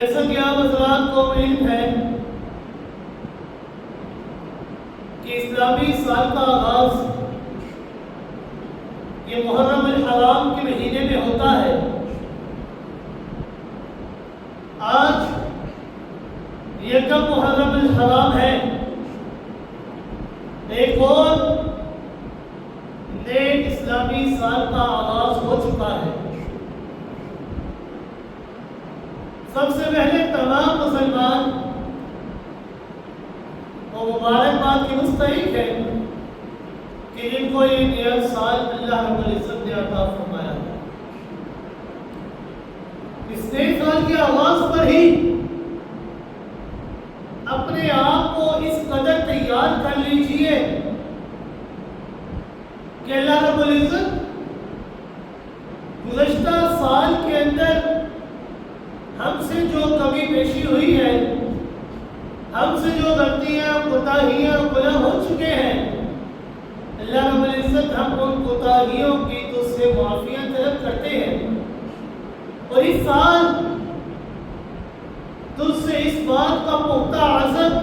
جیسا کہ آپ حضرات کو علم ہے کہ اسلامی سال کا آغاز یہ محرم الحرام کے مہینے میں ہوتا ہے۔ آج یکم محرم الحرام ہے، ایک اور نئے اسلامی سال کا آغاز ہو چکا ہے۔ سب سے پہلے تمام مسلمان وہ مبارکباد کے مستحق ہیں کہ جن کو یہ نیا سال اللہ رب العزت نے عطا فرمایا ہے۔ اس نئے سال کے آغاز پر ہی اپنے آپ کو اس قدر تیار کر لیجئے کہ اللہ رب العزت گزشتہ سال کے اندر ہم سے جو کمی بیشی ہوئی ہے، ہم سے جو غلطیاں کوتاہیاں گناہ ہو چکے ہیں، اللہ رب العزت ہم ان کوتاہیوں کی تجھ سے معافیاں طلب کرتے ہیں، اور اس سال تجھ سے اس بات کا پختہ عزم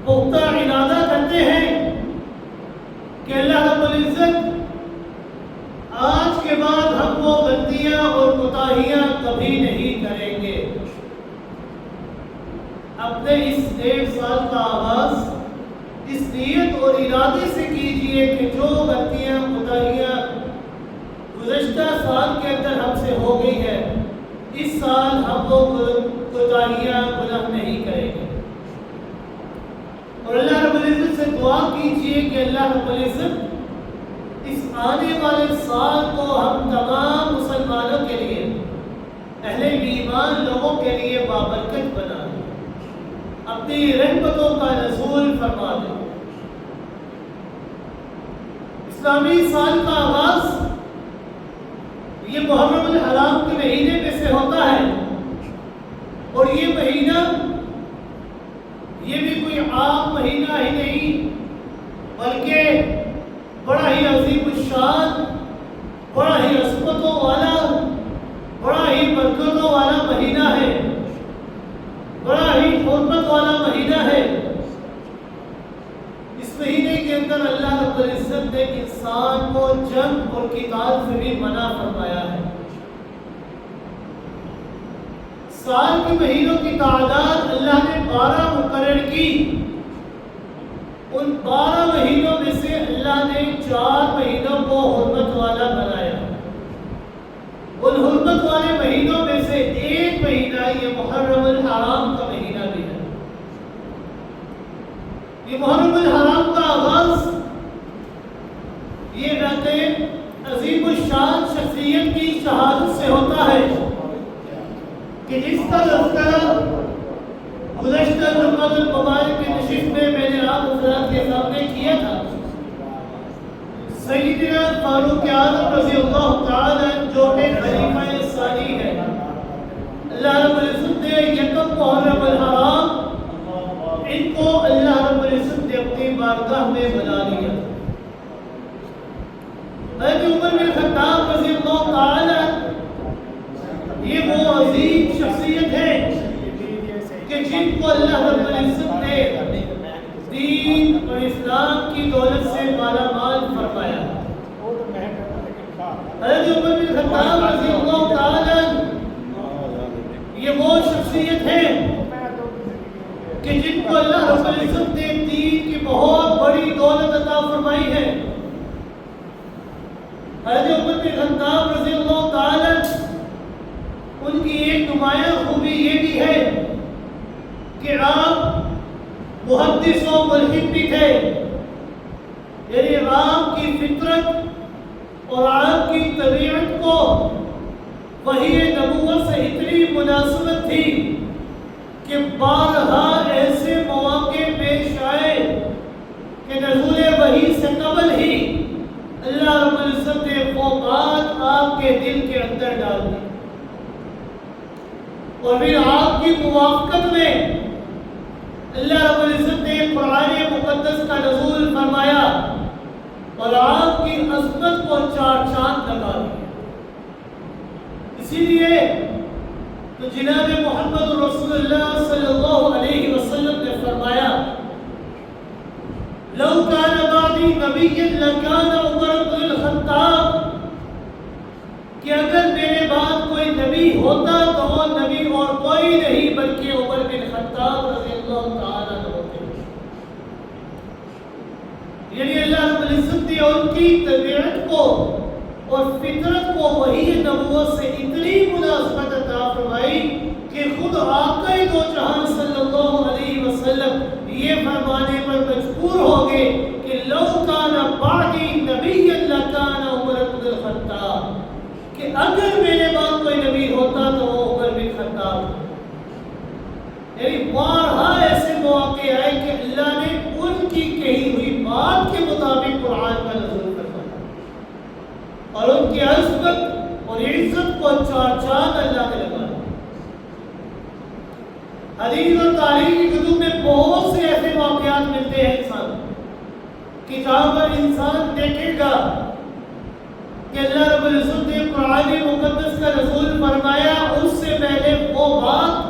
پختہ ارادہ کرتے ہیں کہ اللہ رب العزت آج کے بعد ہم وہ غلطیاں اور کوتاہیاں کبھی نہیں کریں گے۔ اپنے اس نئے سال کا آغاز اس نیت اور ارادے سے کیجئے کہ جو غلطیاں کوتاہیاں گزشتہ سال کے اندر ہم سے ہو گئی ہے، اس سال ہم وہ کوتاہیاں گناہ نہیں کریں گے، اور اللہ رب العزت سے دعا کیجئے کہ اللہ رب العزت اس آنے والے سال کو ہم تمام مسلمانوں کے لیے، اہل ایمان لوگوں کے لیے بابرکت بنا دے، اپنی رحمتوں کا نزول فرما دے۔ اسلامی سال کا آغاز یہ محرم الحرام کے مہینے میں سے ہوتا ہے، اور یہ مہینہ یہ بھی کوئی عام مہینہ ہی نہیں بلکہ بڑا ہی عظیم الشان، بڑا ہی عظمتوں والا، بڑا ہی برکتوں والا مہینہ ہے، بڑا ہی حرمت والا مہینہ ہے۔ اس مہینے کے اندر اللہ رب العزت نے انسان کو جنگ اور قتال سے بھی منع فرمایا ہے۔ سال کے مہینوں کی تعداد اللہ نے 12 مقرر کی، ان 12 مہینوں میں سے اللہ نے 4 مہینوں کو حرمت والا بنایا۔ ان حرمت والے مہینوں میں سے ایک مہینہ یہ محرم الحرام کا مہینہ بھی ہے۔ یہ محرم الحرام کا آغاز یہ عظیم الشان شخصیت کی شہادت سے ہوتا ہے کہ جس کا تذکرہ گزشتہ جمعۃ المبارک کی نشست میں میں نے آپ حضرات کے سامنے کیا تھا۔ سیدنا فاروق اعظم رضی اللہ تعالی جو کہ خلیفہ ثانی ہے، اللہ رب العزت نے یکم محرم الحرام ان کو اللہ رب العزت نے اپنی بارگاہ میں بنا لیا۔ حضرت عمر بن خطاب رضی اللہ تعالی یہ وہ عظیم شخصیت ہے کہ جن کو اللہ رب العزت نے دین اور اسلام کی دولت سے مالا مال فرمایا۔ حضرت عمر بن خطاب رضی اللہ تعالی یہ وہ شخصیت ہے کہ جن کو اللہ رب العزت نے دین کی بہت بڑی دولت عطا فرمائی ہے۔ حضرت عمر بن خطاب رضی اللہ تعالی ان کی ایک نمایاں خوبی یہ بھی ہے کہ آپ محدث و ملحد بھی تھے، یعنی آپ کی فطرت اور آپ کی طبیعت کو وحی نبوت سے اتنی مناسبت تھی کہ بارہا ایسے مواقع پیش آئے کہ نزول وحی سے قبل ہی اللہ رب العزت نے وہ بات آپ کے دل کے اندر ڈال دی، اور پھر آپ کی موافقت میں اللہ رب العزت نے قرآن مقدس کا نزول فرمایا اور آپ کی عظمت کو چار چاند لگا دیا۔ اسی لیے تو جناب محمد رسول اللہ صلی اللہ علیہ وسلم نے فرمایا لو کان بعدی نبی لکان عمر بن الخطاب کہ اگر میرے بعد کوئی نبی ہوتا تو وہ نبی اور کوئی نہیں بلکہ عمر بن خطاب رضی اللہ تعالیٰ عنہ ہوتے. یعنی اللہ رب العزت نے ان کی طبیعت کو اور فطرت کو وحی نبوت سے اتنی مناسبت عطا فرمائی کہ خود آقا دو جہان صلی اللہ علیہ وسلم یہ فرمانے پر مجبور ہو گئے کہ لو کان بعدی نبی لکان عمر بن الخطاب کہ اگر میرے بعد کوئی نبی ہوتا تو وہ عمر بن خطاب. یعنی بارہا ایسے مواقع آئے کہ اللہ نے ان کی کہی ہوئی بات کے مطابق قرآن کا نزول فرمایا اور ان کی عظمت اور عزت کو چار چاند اللہ نے لگایا. حدیث اور تاریخ کی کتب میں بہت سے ایسے واقعات ملتے ہیں انسان کہ جہاں پر انسان دیکھے گا کہ اللہ رب العزت نے قرآن مقدس کا نزول فرمایا اس سے پہلے وہ بات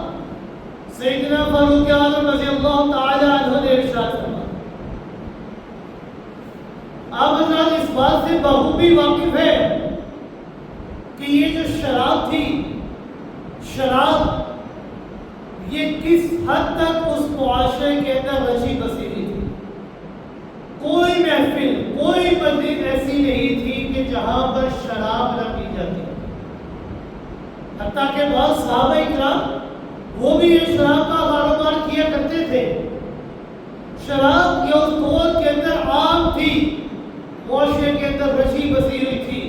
سیدنا فاروق اعظم رضی اللہ تعالی عنہ نے ارشاد فرمایا. آپ حضرات اس بات سے بخوبی واقف ہے کہ یہ جو شراب تھی، شراب یہ کس حد تک اس معاشرے کے اندر رچی بسی ہوئی تھی. کوئی محفل، کوئی مجلس ایسی نہیں تھی کہ جہاں پر شراب نہ پی جاتی. حتیٰ کہ بعض صحابہ اکرام وہ بھی یہ شراب کا کاروبار کیا کرتے تھے. شراب کے اس دور کے اندر عام تھی، معاشرے کے اندر رچی بسی ہوئی تھی.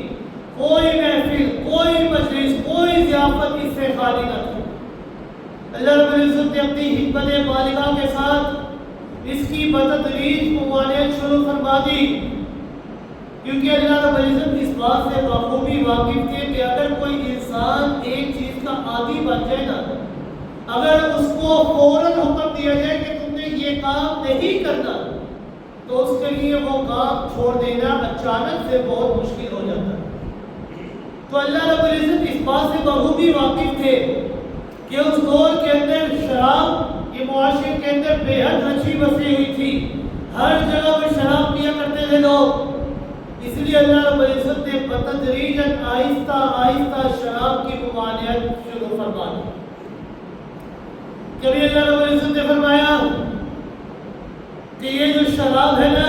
کوئی محفل، کوئی مجلس، کوئی ضیافت اس سے خالی نہ تھی. اللہ رب العزت نے اپنی حکمت بالغہ کے ساتھ اس کی بتدریج ممانعت شروع فرما دی، کیونکہ اللہ رب العزت اس بات سے بخوبی واقف تھے کہ اگر کوئی انسان ایک چیز کا عادی بن جائے نا، اگر اس کو فوراً حکم دیا جائے کہ تم نے یہ کام نہیں کرنا تو اس کے لیے وہ کام چھوڑ دینا اچانک سے بہت مشکل ہو جاتا ہے. تو اللہ رب العزت اس بات سے بخوبی واقف تھے کہ اس دور کے اندر شراب یہ معاشرے کے اندر بے حد رچی بسی ہوئی تھی. ہر جگہ پر شراب پیا کرتے تھے لوگ. اس لیے اللہ رب العزت نے بتدریجاً آہستہ آہستہ شراب کی ممانعت شروع فرما دی. کبھی اللہ رب العزت نے فرمایا کہ یہ جو شراب ہے نا،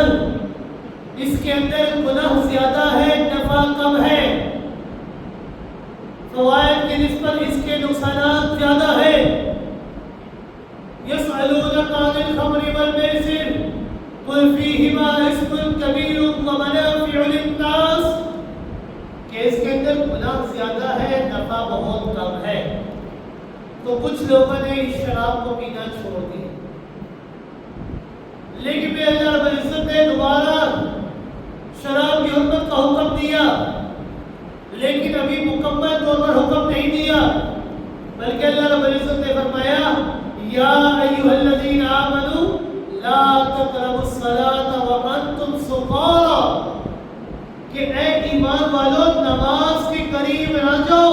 اس کے اندر گناہ زیادہ ہے، نفع کم ہے. فوائد کی نسبت اس کے نقصانات زیادہ ہے. يسألونك عن الخمر والميسر قل فيهما اسم كبير ومنافع للناس کہ اس کے اندر گناہ زیادہ ہے، نفع بہت کم ہے. تو کچھ لوگوں نے اس شراب کو پینا چھوڑ دیا، لیکن پھر اللہ رب العزت نے دوبارہ شراب کی حرمت کا حکم دیا، لیکن ابھی مکمل طور پر حکم نہیں دیا، بلکہ اللہ رب العزت نے فرمایا یا ایھا الذین آمنوا لا تقربوا الصلاة وانتم سکارى کہ اے ایمان والو نماز کے قریب نہ جاؤ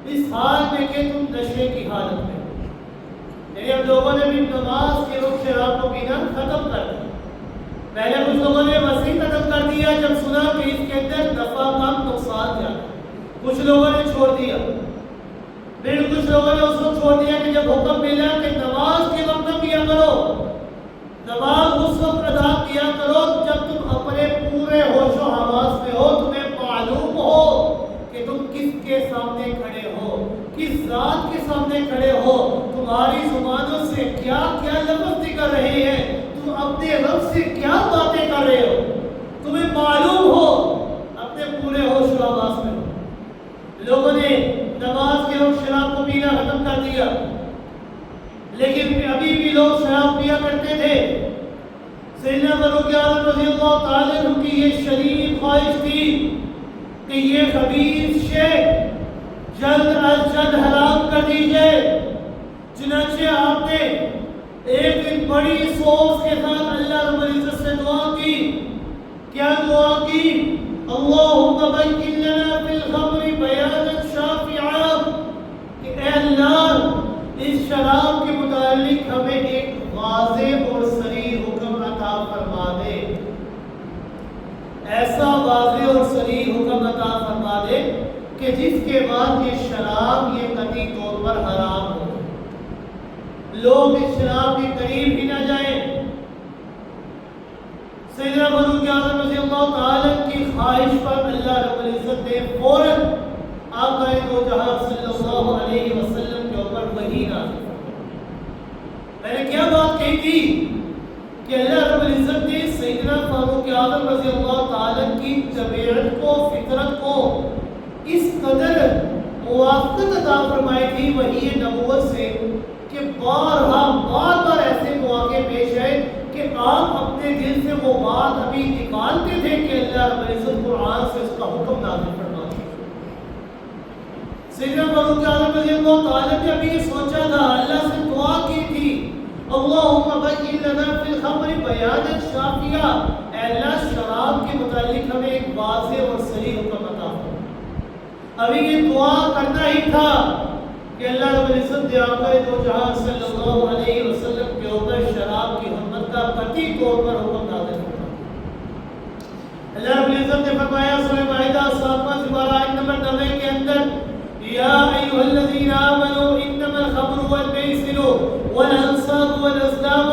اس حال میں کہ تم نشے کی حالت میں. یعنی اب لوگوں نے بھی نماز کے وقت شراب کو پینا ختم کر دیا. پہلے کچھ لوگوں نے وسیع ختم کر دیا جب سنا کہ اس کے اندر نفع کم نقصان زیادہ. کچھ لوگوں نے چھوڑ دیا، پھر کچھ لوگوں نے اس وقت چھوڑ دیا کہ جب حکم ملا کہ نماز کے وقت نہ پیا کرو. نماز اس وقت ادا کیا کرو جب تم اپنے پورے ہوش و حواس میں ہو، تمہیں معلوم ہو کہ تم کس کے سامنے کھڑے ہو، کس ذات کے سامنے کھڑے ہو، تمہاری زبانوں سے کیا کیا لفظ نکل رہے ہیں، تم اپنے رب سے کیا باتیں کر رہے ہو، تمہیں معلوم ہو اپنے پورے ہوش و حواس میں. لوگوں نے نماز کے وقت شراب کو پینا ختم کر دیا، لیکن ابھی بھی لوگ شراب پیا کرتے تھے. سیدنا فاروق اعظم رضی اللہ تعالی عنہ کی یہ شدید خواہش تھی کہ یہ خبیث شے جلد از جلد حرام کر دی جائے. چنانچہ آپ نے ایک دن بڑی سوچ کے ساتھ اللہ رب العزت سے دعا کی. کیا دعا کی؟ اللہم بین لنا فی الخمر بیانا شافعا کہ کہ اے اللہ اس شراب کے متعلق ہمیں ایک واضح اور صریح حکم عطا فرما دے، ایسا واضح اور صریح حکم عطا فرما دے کہ جس کے بعد یہ شراب یہ قطعی طور پر حرام ہو، لوگ اس شراب کے قریب ہی نہ جائیں۔ سیدنا فاروق اعظم رضی اللہ تعالیٰ کی خواہش پر اللہ رب العزت نے فوراً آقا دو جہاں صلی اللہ علیہ وسلم کے اوپر وحی نازل فرمائی۔ میں نے کیا بات کہی تھی کہ اللہ رب العزت نے سیدنا فاروق اعظم رضی اللہ تعالیٰ کی طبیعت کو، فطرت کو اس قدر موافقت عطا فرمائی تھی وحی نبوت سے کہ بار بار ایسے مواقع پیش آئے کہ آپ اپنے دل سے وہ بات ابھی نکالتے تھے کہ اللہ رب العزت قرآن سے اس کا حکم نازل فرما دیا۔ سیدنا فاروق اعظم رضی اللہ تعالیٰ نے ابھی یہ سوچا تھا، اللہ سے دعا کی تھی، اللہم بین لنا فی الخمر بیانا شافیہ، اے اللہ شراب کے متعلق ہمیں ایک واضح اور صریح حکم عطا فرما۔ ابھی یہ دعا کرنا ہی تھا کہ اللہ رب العزت نے آقا دو جہاں صلی اللہ علیہ وسلم کے اوپر شراب کی حرمت کا قطعی طور پر حکم نازل فرما۔ اللہ رب العزت نے فرمایا سورہ مائدہ 7واں سپارہ آیت نمبر 90 کے اندر، یا ایھا الذین آمنوا انما الخمر والمیسر والانصاب والازلام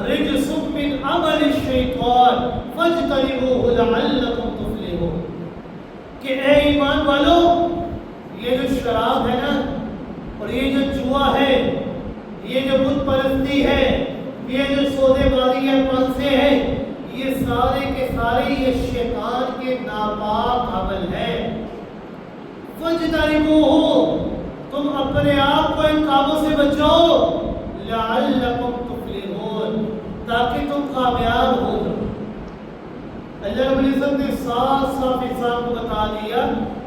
رجس من عمل الشیطان فاجتنبوہ لعلکم تفلحون، کہ اے ایمان والو یہ جو شراب ہے نا، اور یہ جو جوا ہے، یہ جو بت پرستی ہے، یہ جو سودے بازی ہے، پنسے ہیں، یہ سارے کے سارے یہ شیطان کے ناپاک عمل ہے۔ فَاجْتَنِبُوهُ، تم اپنے آپ کو ان کاموں سے بچاؤ، لَعَلَّكُمْ تُفْلِحُونَ، تاکہ تم کامیاب ہو جاؤ۔ اللہ رب العزت نے صاف انسان کو بتا دیا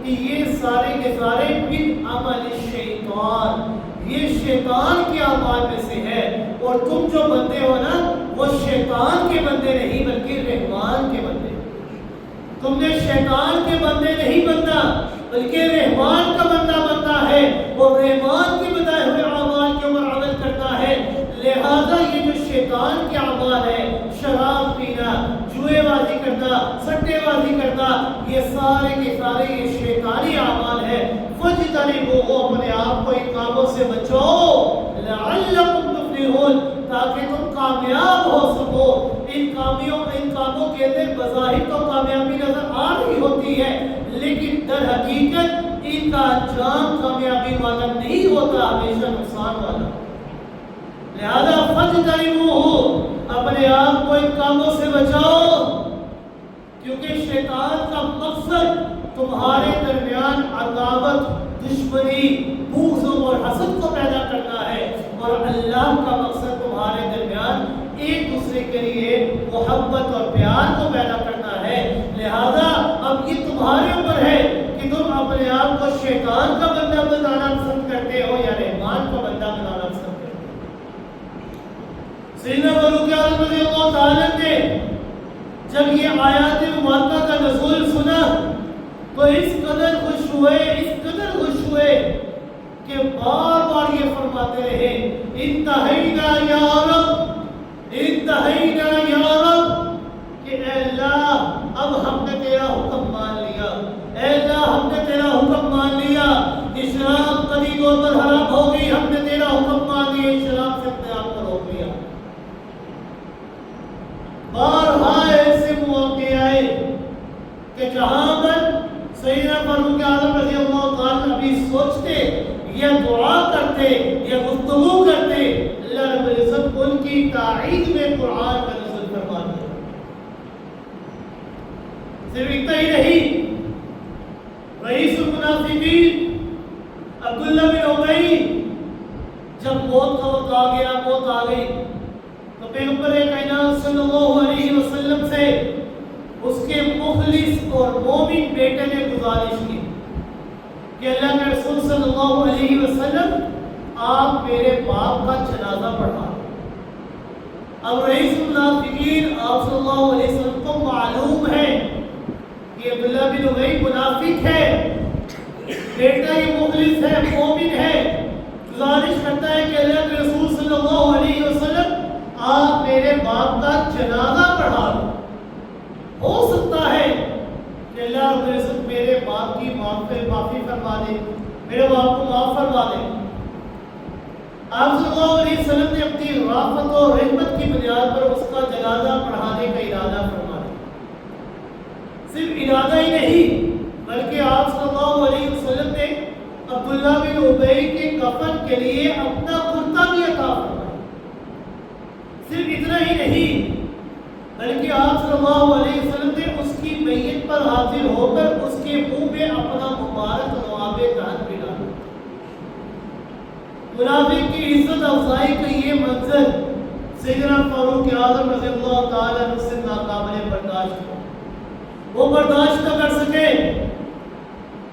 کہ یہ سارے کے سارے من عمل الشیطان، یہ شیطان کے اعمال میں سے ہے، اور تم جو بندے ہو نا وہ شیطان کے بندے نہیں بلکہ رحمان کے بندے۔ تم نے شیطان کے بندے نہیں بننا بلکہ رحمان کا بندہ بنتا ہے، اور رحمان کے بتائے ہوئے اعمال کے اوپر عمل کرتا ہے۔ لہذا یہ جو شیطان کے اعمال ہے، شراب پینا، جوئے بازی کرنا، سٹے بازی کرنا، یہ سارے کے سارے یہ شیطانی اعمال ہے۔ فَاجْتَنِبُوهُ، اپنے آپ کو ان کاموں سے بچاؤ، لَعَلَّكُمْ تُفْلِحُونَ، تاکہ تم کامیاب ہو سکو۔ ان کاموں کے اندر بظاہر تو کامیابی نظر آ رہی ہوتی ہے، لیکن در حقیقت ان کا انجام کامیابی والا نہیں ہوتا، ہمیشہ نقصان والا۔ لہذا فَاجْتَنِبُوهُ، اپنے آپ کو ان کاموں سے بچاؤ، کیونکہ شیطان کا مقصد تمہارے درمیان عداوت، دشمنی، بغض اور حسد کو پیدا کرنا ہے، اور اللہ کا مقصد تمہارے درمیان ایک دوسرے کے لیے محبت اور پیار کو پیدا کرنا ہے۔ لہذا اب یہ تمہارے اوپر ہے کہ تم اپنے آپ کو شیطان کا بندہ بنانا پسند کرتے ہو یا رحمان کا بندہ بنانا پسند کرتے ہو۔ سیدنا فاروق اعظم رضی اللہ تعالیٰ نے جب یہ آیات مبارکہ کا نزول سنا تو اس قدر خوش ہوئے کہ بار بار یہ فرماتے رہے، انتہینا یا رب، انتہینا یا رب، کہ اے اللہ اب ہم نے تیرا حکم مان لیا، اے اللہ ہم نے تیرا حکم مان لیا، یہ شراب قطعی طور پر حرام ہو گئی، ہم نے تیرا حکم مان لیا، اس شراب سے اپنے آپ کو روک لیا۔ بارہا ایسے مواقع آئے کہ جہاں پر سیدنا فاروق اعظم رضی اللہ تعالیٰ ابھی سوچتے یا دعا کرتے یا گفتگو کرتے، اللہ رب العزت ان کی تائید میں قرآن کا نزول فرما دیا۔ صرف اتنا ہی نہیں، رئیس المنافقین عبداللہ بن ابی جب موت کا وقت آ گیا، موت آ گئی، تو پیغمبر کائنات صلی اللہ علیہ وسلم سے اس کے مخلص اور مومن بیٹے نے گزارش کی کہ اللہ کے رسول صلی اللہ علیہ وسلم آپ میرے باپ کا جنازہ پڑھا۔ اب رئیس المنافقین آپ صلی اللہ علیہ وسلم کو معلوم ہے کہ عبداللہ بن ابی منافق ہے، بیٹا یہ مخلص ہے، مومن ہے، گزارش کرتا ہے کہ اللہ کے رسول صلی اللہ علیہ وسلم آپ میرے باپ کا جنازہ پڑھا دو. ہو سکتا ہے کہ اللہ رب العزت میرے باپ کی معافی فرما دے، میرے باپ کو معاف فرما دے. آپ صلی اللہ علیہ وسلم نے اپنی رافت و رحمت کی بنیاد پر اس کا جنازہ پڑھانے کا ارادہ فرمایا. صرف ارادہ ہی نہیں بلکہ آپ صلی اللہ علیہ وسلم نے عبداللہ بن ابی کے کفن کے لیے اپنا کرتا بھی عطا فرمایا. صرف اتنا ہی نہیں بلکہ آپ صلی اللہ علیہ وسلم نے اس کی میت پر حاضر ہو کر اس کے منہ میں اپنا مبارک لعاب دہن بھی ڈالا. منافق کی عزت افزائی کا یہ منظر سیدنا فاروق اعظم رضی اللہ تعالی عنہ سے ناقابل برداشت ہو. وہ برداشت نہ کر سکے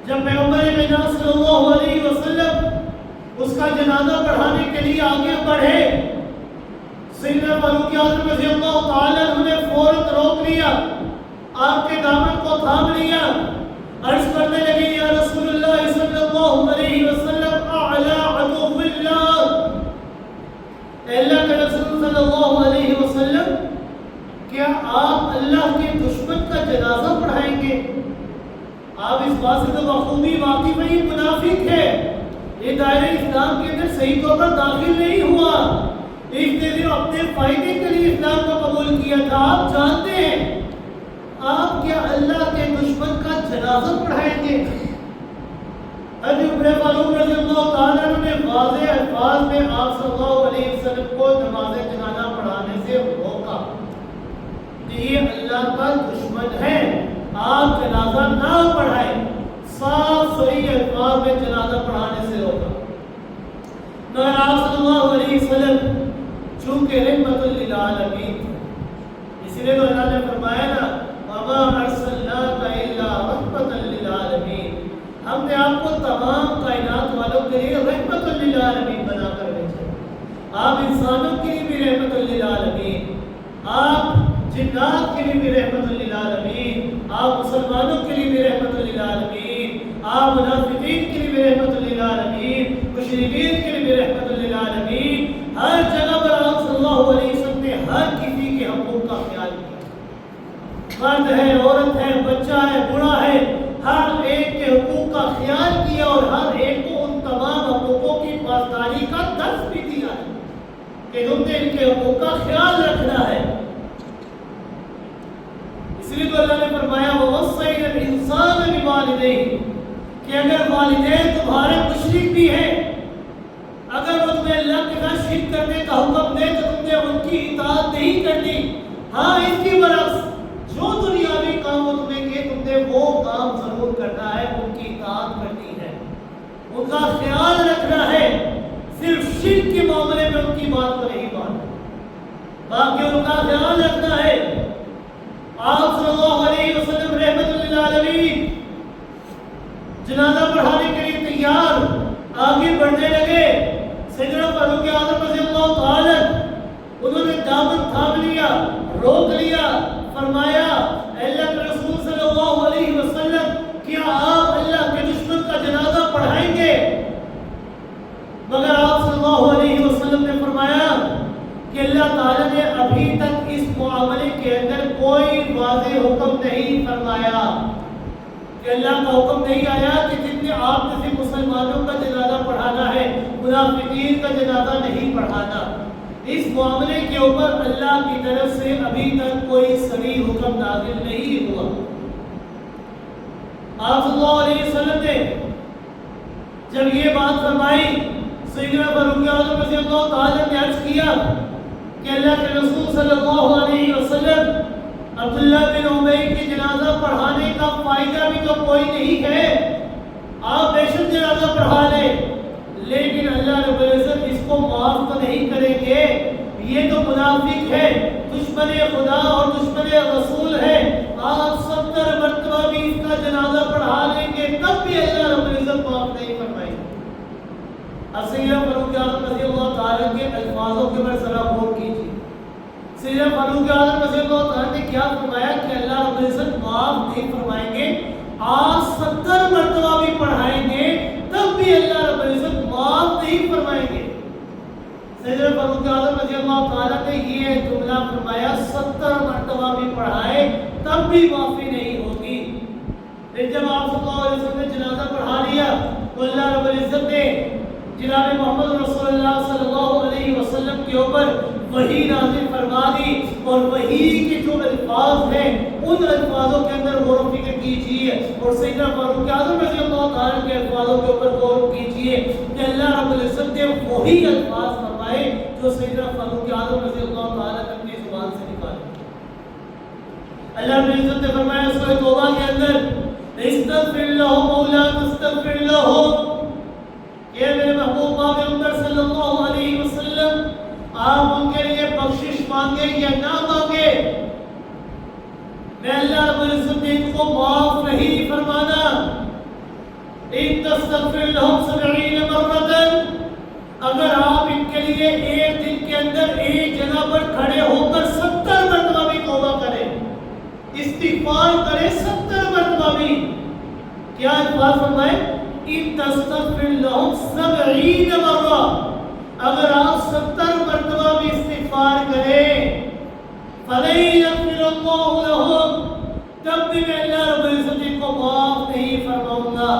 جب پیغمبر مدینہ صلی اللہ علیہ وسلم اس کا جنازہ پڑھانے کے لیے آگے بڑھے. سیدنا فاروق اعظم رضی اللہ تعالی عنہ نے فوراً روک لیا، آپ کے دامن کو تھام لیا، عرض کرنے لگے یا رسول اللہ صلی اللہ علیہ وسلم اعلی عدو اللہ، اللہ کے رسول صلی اللہ علیہ وسلم کیا آپ اللہ کے دشمن کا جنازہ پڑھائیں گے؟ آپ اس بات سے تو بخوبی واقف ہے یہ منافق ہے، یہ دائرہ اسلام کے اندر صحیح طور پر داخل نہیں ہوا. ایک نے اپنے فائدے کے لیے اسلام کو قبول کیا تھا. آپ جانتے ہیں آپ کیا اللہ کے دشمن کا جنازہ پڑھائیں گے؟ حضرت عمر فاروق رضی اللہ تعالیٰ عنہ نے واضح الفاظ میں آپ صلی اللہ علیہ وسلم کو نماز جنازہ پڑھانے سے روکا کہ یہ اللہ کا دشمن ہے، آپ جنازہ نہ پڑھائیں. صاف صحیح الفاظ میں جنازہ پڑھانے سے روکا. مگر آپ صلی اللہ علیہ وسلم چونکہ رحمت للعالمین، اس لیے تو اللہ نے فرمایا نا وما ارسلناک الا رحمت للعالمین، ہم نے آپ کو تمام کائنات والوں کے لیے رحمت للعالمین بنا کر بھیجا. آپ انسانوں کے لیے بھی رحمت للعالمین، آپ جنات کے لیے بھی رحمت للعالمین، آپ مسلمانوں کے لیے بھی رحمت للعالمین، آپ منافقین کے لیے بھی رحمت للعالمین، مشرکین کے لیے بھی رحمت للعالمین. ہر جگہ پر آپ صلی اللہ علیہ وسلم نے ہر کسی کے حقوق کا خیال کیا. مرد ہے، عورت ہے، بچہ ہے، بوڑھا ہے، ہر ایک کے حقوق کا خیال کیا اور ہر ایک کو ان تمام حقوقوں کی پاسداری کا درس بھی دیا ہے کہ تم نے ان کے حقوق کا خیال رکھنا ہے. اس لیے تو اللہ نے فرمایا وَوَصَّيْنَا الْإِنسَانَ بِوَالِدَيْهِ کہ اگر والدین تمہارے مشرک بھی ہیں، اگر وہ تمہیں اللہ کے ساتھ شرک کرنے کا حکم دے تو تم نے ان کی اطاعت نہیں کرنی. ہاں اس کی برعکس جو دنیاوی کام وہ تمہیں کہے تم نے وہ کام ضرور کرنا ہے، ان کی اطاعت کرنی ہے، ان کا خیال رکھنا ہے. صرف شرک کے معاملے میں ان کی بات کو نہیں ماننا، باقی ان کا خیال رکھنا ہے. آپ صلی اللہ علیہ وسلم رحمت للعالمین جنازہ پڑھانے کے لیے تیار آگے بڑھنے لگے. سیدنا فاروق اعظم رضی اللہ تعالی انہوں نے دامن تھام لیا، روک لیا، فرمایا اللہ کے رسول صلی اللہ علیہ وسلم کیا آپ اللہ کے دشمن کا جنازہ پڑھائیں گے؟ مگر آپ صلی اللہ علیہ وسلم نے فرمایا کہ اللہ تعالیٰ نے ابھی تک اس معاملے کے اندر کوئی واضح حکم نہیں فرمایا، کہ اللہ کا حکم نہیں آیا کہ جتنے آپ جیسے مسلمانوں کا جنازہ پڑھانا ہے، منافقین کا جنازہ نہیں پڑھانا. اس معاملے کے اوپر اللہ کی طرف سے ابھی تک کوئی صریح حکم نازل نہیں ہوا. آپ صلی اللہ علیہ وسلم نے جب یہ بات فرمائی، سیدنا فاروق اعظم رضی اللہ تعالیٰ نے عرض کیا کہ اللہ کے رسول صلی اللہ علیہ وسلم عبداللہ بن ابی کی جنازہ پڑھانے کا فائدہ بھی تو کوئی نہیں ہے، آپ بے شک جنازہ پڑھا لیں، لیکن اللہ رب العزت اس کو معاف تو نہیں کریں گے. یہ تو منافق ہے، دشمن خدا اور دشمن رسول ہے. آپ 70 مرتبہ بھی اس کا جنازہ پڑھا لیں گے تب بھی اللہ رب العزت معاف نہیں فرمائے گا. سیدنا فاروق اعظم رضی اللہ تعالیٰ کے الفاظوں کے اوپر ذرا غور کیجیے. سیدنا فاروق اعظم رضی اللہ تعالیٰ نے کیا فرمایا کہ اللہ رب العزت معاف نہیں فرمائیں گے. آپ 70 مرتبہ بھی پڑھائیں گے تب بھی اللہ رب العزت معاف نہیں نہیں فرمائیں گے. سیدنا فاروق اعظم رضی اللہ تعالیٰ نے یہ جملہ فرمایا 70 مرتبہ بھی پڑھائے تب بھی معافی نہیں ہوگی. پھر جب آپ صلی اللہ علیہ وسلم نے جنازہ پڑھا لیا تو اللہ رب العزت نے جناب محمد رسول اللہ صلی اللہ علیہ وسلم کے اوپر وحی نازل فرما دی اور وحی کے جو الفاظ ہیں ان الفاظوں کے اندر غور و فکر کیجیے اور سیدنا فاروق اعظم رضی اللہ تعالیٰ کے الفاظوں کے اوپر غور کیجیے کہ اللہ رب العزت نے وہی الفاظ فرمائے جو سیدنا فاروق اعظم رضی اللہ تعالیٰ نے اپنی زبان سے نکالے. اللہ رب العزت نے فرمایا سورہ توبہ کے اندر استغفر لهم او لا تستغفر لهم، یہ میرے محبوب پیغمبر صلی اللہ علیہ وسلم آپ ان کے لیے بخشش مانگے یا نہ مانگے میں اللہ رب العزت نے ان کو معاف نہیں فرمانا. ان تستغفر لهم 70 مرة، اگر آپ ان کے لیے ایک دن کے اندر ایک جگہ پر کھڑے ہو کر 70 مرتبہ بھی توبہ کریں، استغفار کریں 70 مرتبہ بھی، کیا الفاظ فرمائے ان تستغفر لهم 70 مرة، اگر آپ 70 مرتبہ بھی استغفار کریں فَلَن يَغْفِرَ اللَّهُ لَهُمْ، تب بھی میں اللہ رب العزت کو معاف نہیں فرماؤں گا.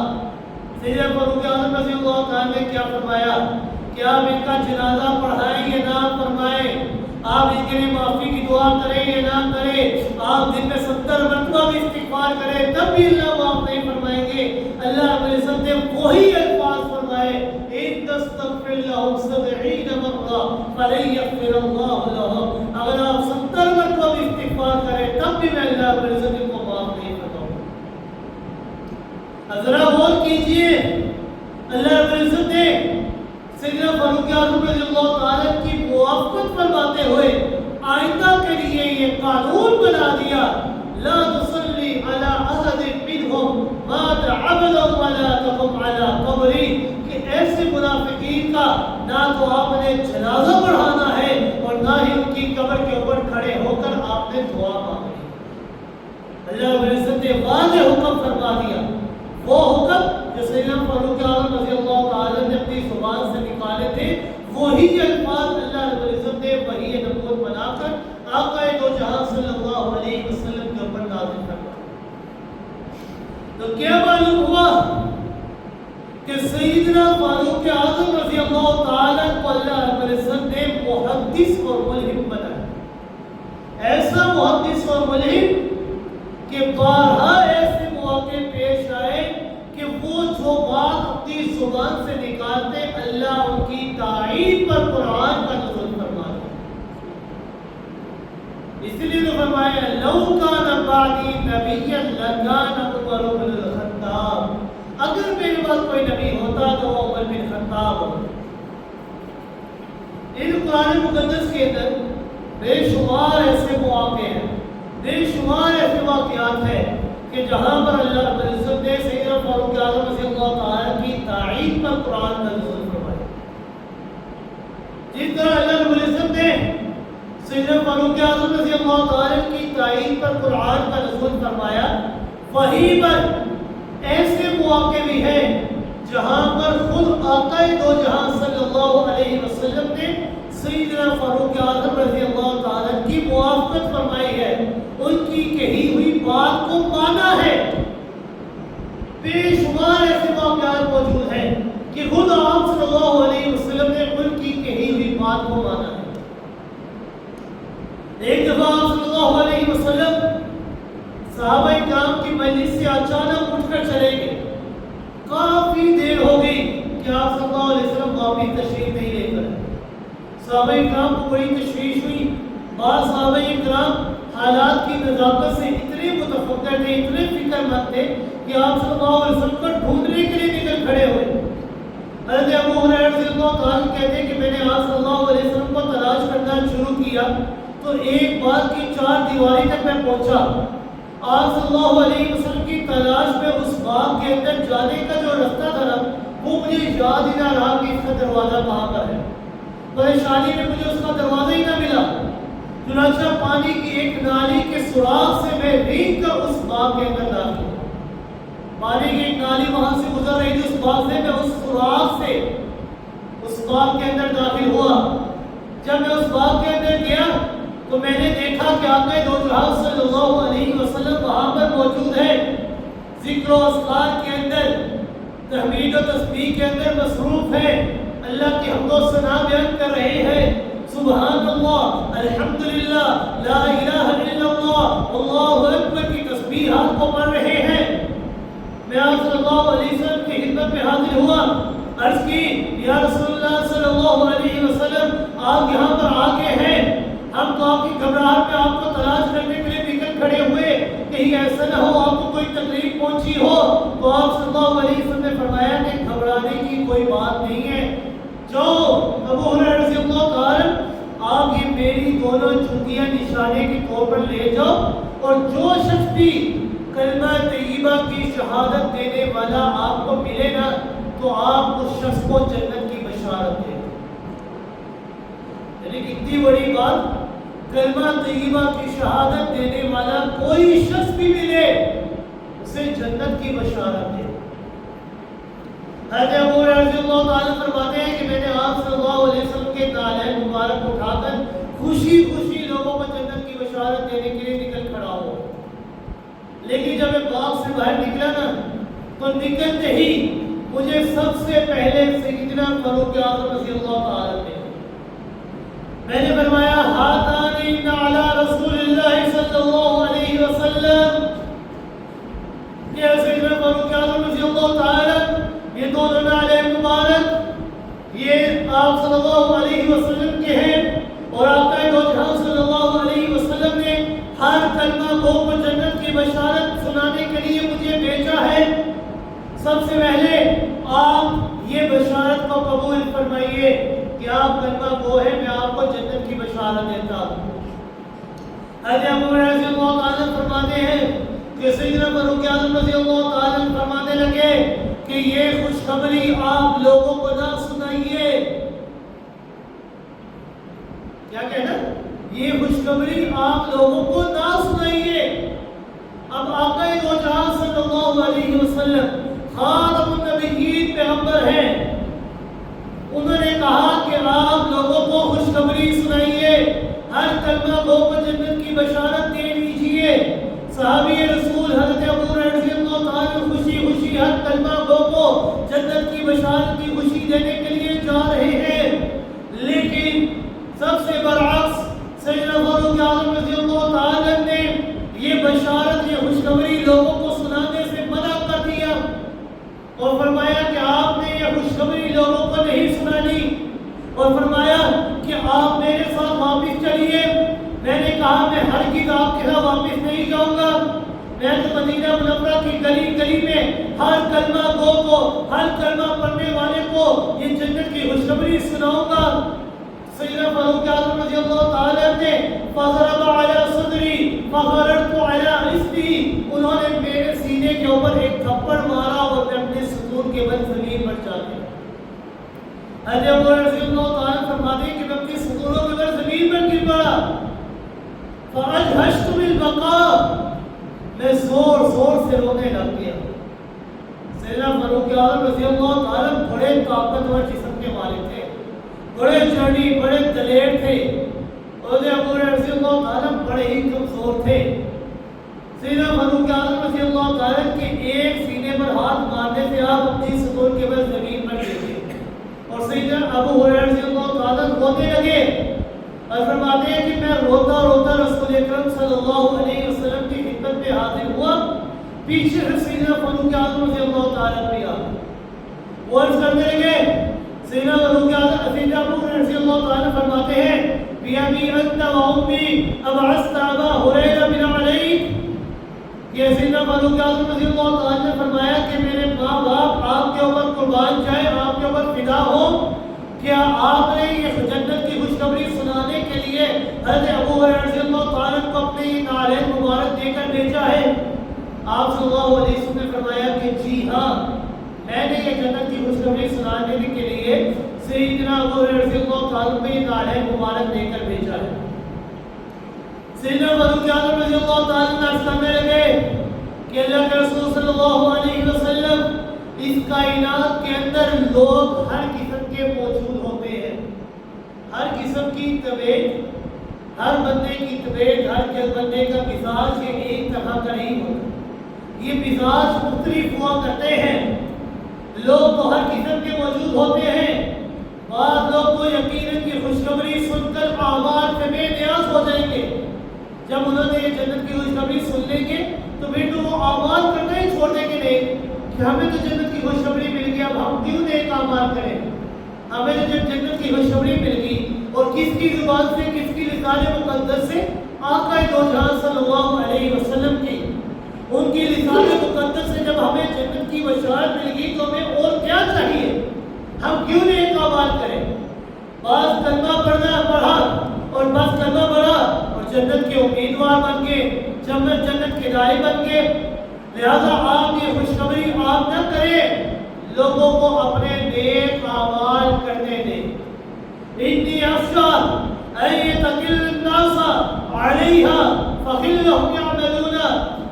سیدنا فاروق اعظم رضی اللہ تعالیٰ نے کیا فرمایا کہ آپ ان کا جنازہ پڑھائیں یا نہ فرمائیں، آپ ان کے لیے معافی کی دعا کریں یا نہ کریں، آپ دن میں 70 مرتبہ بھی استغفار کریں تب بھی اللہ معاف نہیں فرمائیں گے. اللہ رب العزت نے وہی الفاظ فرمائے ان تستغفر لهم 70 مرة فلن يغفر الله لهم، اگر آپ 70 مرتبہ بھی استغفار کریں تب بھی میں اللہ رب العزت کو معاف نہیں فرماؤں. ذرا غور کیجئے اللہ رب العزت نے سیدنا فاروق اعظم رضی اللہ تعالیٰ کی موافقت فرماتے ہوئے آئندہ کے لیے یہ قانون بنا دیا لا تصلی علی احد منهم مات ابدا ولا تقم علی قبری، کہ ایسے منافقین کا نہ تو آپ نے جنازہ پڑھانا ہے اور نہ ہی ان کی قبر کے اوپر کھڑے ہو کر آپ نے دعا مانگنی. اللہ رب العزت نے واضح حکم فرما دیا، وہ حکم جو سیدنا فاروق اعظم رضی اللہ تعالیٰ نے اپنی زبان سے نکالے تھے وہی الفاظ اللہ رب العزت نے وحی نبوت بنا کر آقا دو جہاں صلی اللہ علیہ وسلم کے اوپر نازل فرمایا. تو کیا معلوم ہوا کہ سیدنا فاروق اعظم رضی اللہ تعالیٰ کو اللہ رب العزت نے محدث اور ملہم بنایا، ایسا محدث اور ملہم کہ بارہا ایسے مواقع پیش آئے کہ وہ جو بات اپنی زبان سے نکالتے اللہ ان کی تائید پر قرآن کا نزول فرما دے. اس لیے تو فرمایا لو کان بعدی نبیا لکان عمر بن الخطاب، اگر میرے بعد کوئی نبی ہوتا تو وہ عمر بن خطاب ہوتا. ان قرآن مقدس کے اندر بے شمار ایسے مواقع ہیں، بے شمار ایسے واقعات ہیں کہ جہاں پر اللہ رب العزت نے سیدنا فاروق اعظم رضی اللہ تعالیٰ کی تائید پر قرآن کا نزول فرمایا. جس طرح اللہ رب العزت نے سیدنا فاروق اعظم رضی اللہ تعالیٰ کی تائید پر قرآن کا نزول فرمایا، وہیں پر ایسے مواقع بھی ہیں جہاں پر خود آقا دو جہاں صلی اللہ علیہ وسلم نے سیدنا فاروق اعظم رضی اللہ تعالیٰ کی موافقت فرمائی ہے، ان کی کہی ہوئی بات کو مانا ہے. بے شمار ایسے واقعات موجود ہیں کہ خود آپ صلی اللہ علیہ وسلم نے ان کی کہی ہوئی بات کو مانا ہے. ایک دفعہ آپ صلی اللہ علیہ وسلم صحابہ کرام کی مجلس سے اچانک اٹھ کر چلے گئے. کافی دیر ہو گئی کہ آپ صلی اللہ علیہ وسلم واپس تشریف نہیں لے کر. صحابہ کرام کو بڑی تشویش ہوئی. بعض صحابہ کرام حالات کی نزاکت سے اتنے متفکر تھے، اتنے فکر مند تھے کہ آپ صلی اللہ علیہ وسلم کو ڈھونڈنے کے لیے نکل کھڑے ہوئے. حضرت ابو ہریرہ رضی اللہ تعالیٰ کہتے ہیں کہ میں نے آپ صلی اللہ علیہ وسلم کو تلاش کرنا شروع کیا تو ایک بات کی 4 دیواری تک میں پہنچا. آپ صلی اللہ علیہ وسلم کی تلاش میں اس باغ کے اندر جانے کا جو رستہ تھا نا وہ مجھے یاد ہی نہ رہا کہ اس کا دروازہ کہاں پر ہے. پریشانی میں مجھے اس کا دروازہ ہی نہ ملا. چنانچہ پانی کی ایک نالی کے سوراخ سے میں رینگ کر اس باغ کے اندر داخل ہوا. پانی کی ایک نالی وہاں سے گزر رہی تھی اس باغ سے، میں اس سوراخ سے اس باغ کے اندر داخل ہوا. جب میں اس باغ کے اندر گیا تو میں نے دیکھا کہ آقا دو جہاں صلی اللہ علیہ وسلم وہاں پر موجود ہے، ذکر و اذکار کے اندر، تحمید و تسبیح کے اندر مصروف ہے، اللہ کی حمد و ثنا بیان کر رہے ہیں. سبحان اللہ، الحمدللہ، لا الہ الا اللہ، اللہ اکبر کی تسبیحات کو پڑھ رہے ہیں. میں آپ صلی اللہ علیہ وسلم کی خدمت میں حاضر ہوا، عرض کی یا رسول اللہ صلی اللہ علیہ وسلم آپ یہاں پر آگے ہیں، ہم تو آپ کی گھبراہٹ میں آپ کو تلاش کرنے کے لیے نکل کھڑے ہوئے، کہیں ایسا نہ ہو آپ کو کوئی تکلیف پہنچی ہو. تو آپ صلی اللہ علیہ وسلم نے فرمایا کہ گھبرانے کی کوئی بات نہیں ہے، جو ابو ہریرہ رضی اللہ تعالی آپ یہ میری دونوں جوتیاں نشانے کے طور پر لے جاؤ، اور جو شخص بھی کلمہ طیبہ کی شہادت دینے والا آپ کو ملے نا تو آپ اس شخص کو جنت کی بشارت دیں. یعنی کتنی بڑی بات، کلمہ طیبہ کی شہادت دینے والا کوئی شخص بھی ملے اسے جنت کی بشارت دے. حضرت ابو ہریرہ رضی اللہ تعالیٰ فرماتے ہیں کہ میں نے آپ صلی اللہ علیہ وسلم کے نالین مبارک اٹھا کر خوشی خوشی لوگوں کو جنت کی بشارت دینے کے لیے نکل کھڑا ہو. لیکن جب میں باغ سے باہر نکلا نا تو نکلتے ہی مجھے سب سے پہلے سیدنا فاروق اعظم رضی اللہ تعالیٰ نے میں نے فرمایا ہاتان علی رسول اللہ صلی اللہ علیہ وسلم، کہ سیدنا فاروق اعظم رضی اللہ تعالیٰ یہ دونوں نالین مبارک یہ آپ صلی اللہ علیہ وسلم کے ہیں، اور آقا دو جہاں صلی اللہ علیہ وسلم نے ہر کلمہ گو کو جنت کی بشارت سنانے کے لیے مجھے بھیجا ہے. سب سے پہلے آپ یہ بشارت کو قبول فرمائیے کہ آپ کلمہ گو ہیں، میں آپ کو جنت کی بشارت دیتا ہوں. حضرت ابو ہریرہ رضی اللہ تعالیٰ فرماتے ہیں کہ سیدنا فاروق اعظم رضی اللہ تعالیٰ فرمانے لگے کہ یہ خوشخبری آپ لوگوں کو نہ سنائیے. کیا کہنا؟ یہ خوشخبری آپ لوگوں کو نہ سنائیے. اب آقا دو جہاں صلی اللہ علیہ وسلم خاتم النبیین پیغمبر ہیں، انہوں نے کہا کہ آپ لوگوں کو خوشخبری سنائیے، ہر کلمہ گو کو جنت کی بشارت دے دیجیے. صحابی رسول حضرت ابو ہریرہ رضی اللہ تعالیٰ خوشی خوشی ہر کلمہ گو کو جنت کی بشارت کی خوشی دینے کے لیے جا رہے ہیں. لیکن سب سے برعکس سیدنا فاروق اعظم رضی اللہ تعالیٰ نے یہ بشارت، یہ خوشخبری لوگوں کو سنانے سے منع کر دیا اور فرمایا کہ آپ نے یہ خوشخبری لوگوں کو نہیں سنانی، اور فرمایا کہ آپ میرے ساتھ واپس چلیے. میں نے کہا میں ہرگز آپ کے ساتھ واپس نہیں جاؤں گا، میں تو مدینہ منورہ کی گلی گلی میں ہر کلمہ گو کو، ہر کلمہ پڑھنے والے کو یہ جنت کی خوشخبری سناؤں گا. سیدنا فاروق اعظم رضی اللہ تعالیٰ نے فضرب علی صدری فخررت علی رزقی، انہوں نے میرے سینے کے اوپر ایک تھپڑ مارا اور میں اپنے ستون کے بل زمین پر جا گیا. حضرت ابو ہریرہ رضی اللہ تعالیٰ فرماتے ہیں کہ میں اپنے ستونوں کے بل زمین پر گر پڑا. فاجهشت بالبقاء، میں زور زور سے رونے لگ گیا. سیدنا فاروق اعظم رضی اللہ تعالیٰ بڑے طاقتور جسم کے مالک تھے، بڑے چڑی، بڑے دلیر تھے، اور ابو ہریرہ رضی اللہ تعالیٰ بڑے ہی کمزور تھے. سیدنا فاروق اعظم رضی اللہ تعالیٰ کے ایک سینے پر ہاتھ مارنے سے آپ اپنی ستون کے بل زمین پر گر گئے، اور سیدنا ابو ہریرہ رضی اللہ تعالیٰ رونے لگے اور فرماتے ہیں کہ میں روتا روتا رسول اکرم صلی اللہ علیہ وسلم کی خدمت میں حاضر ہوا. پیچھے سے سیدنا فاروق اعظم رضی اللہ تعالیٰ بھی آئے، وہ عرض کرنے لگے. سیدنا فاروق اعظم سیدنا ابو ہریرہ رضی اللہ تعالیٰ فرماتے ہیں بِأَبِي أَنْتَ وَأُمِّي أَبْعَثْتَ أَبَا هُرَيْرَةَ مِنْ عَلَيْكَ. یہ سیدنا فاروق اعظم رضی اللہ تعالیٰ نے فرمایا کہ میرے ماں باپ آپ کے اوپر قربان جائے، آپ کے اوپر فدا ہو، کیا آپ نے یہ جنت کی خوشخبری سنانے کے لیے حضرت ابو ہریرہ رضی اللہ تعالیٰ کو اپنے یہ نالین مبارک دے کر بھیجا ہے؟ آپ صلی اللہ علیہ وسلم نے فرمایا کہ جی ہاں، میں نے یہ جنت کی خوشخبری سنانے کے لیے سیدنا ابو ہریرہ رضی اللہ تعالیٰ کو یہ نالین مبارک دے کر بھیجا ہے. سیدنا فاروق اعظم رضی اللہ تعالیٰ عرض کرنے لگے کہ اللہ کے رسول صلی اللہ علیہ وسلم، اس کائنات کے اندر لوگ ہر قسم کے موجود ہوتے ہیں۔ ہر قسم کی طبیعت، ہر بندے کی طبیعت، ہر بندے کا مزاج یہ ایک طرح کا نہیں ہوتا، یہ مزاج مختلف ہوا کرتے ہیں۔ لوگ تو ہر قسم کے موجود ہوتے ہیں۔ بعض لوگ تو یقیناً کی خوشخبری سن کر اعمال سے بے نیاز ہو جائیں گے۔ جب انہوں نے یہ جنت کی خوشخبری سن لیں گے تو پھر تو وہ اعمال کرنا ہی چھوڑ دیں گے نہیں کہ ہمیں تو جنت کی خوشخبری مل گئی، اب ہم کیوں نیک اعمال کریں؟ ہمیں تو جب جنت کی خوشخبری مل گئی، اور کس کی زبان سے، کس کی لسان مقدس سے؟ آقا دو جہاں صلی اللہ علیہ وسلم کی، ان کی لسان مقدس سے جب ہمیں جنت کی بشارت مل گئی تو ہمیں اور کیا چاہیے؟ ہم کیوں نیک اعمال کریں؟ بس کلمہ پڑھا اور بس کلمہ پڑھا اور جنت کے امیدوار بن کے، جنت کے داعی بن کے۔ لہذا آپ یہ خوشخبری آپ نہ کریں، لوگوں کو اپنے نیک اعمال کرنے دیں۔ انی اخشی ان یتکل الناس علیہا فخلهم یعملون،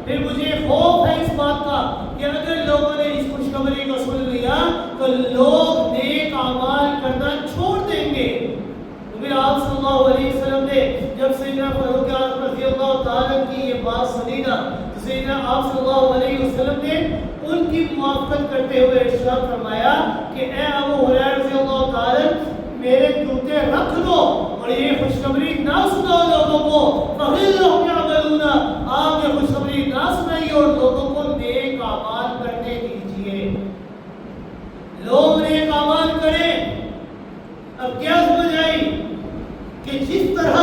پھر مجھے خوف ہے اس بات کا کہ اگر لوگوں نے اس خوشخبری کو سن لیا تو لوگ نیک اعمال کرنا چھوڑ دیں گے۔ تو پھر آپ صلی اللہ علیہ وسلم نے جب سیدنا فاروق اعظم رضی اللہ تعالیٰ کی یہ بات سنی نا تو سیدنا آپ صلی اللہ علیہ وسلم نے ان کی موافقت کرتے ہوئے ارشاد فرمایا کہ اے ابو ہریرہ رضی اللہ تعالیٰ میرے جوتے رکھ دو اور یہ خوشخبری نہ سناؤ لوگوں کو، فَغِلَّهُمْ يَعْمَلُونَ، آپ یہ خوشخبری نہ سنائیے اور لوگوں کو نیک اعمال کرنے دیجیے۔ لوگ نیک اعمال کریں۔ اب کیا سمجھ آئی کہ جس طرح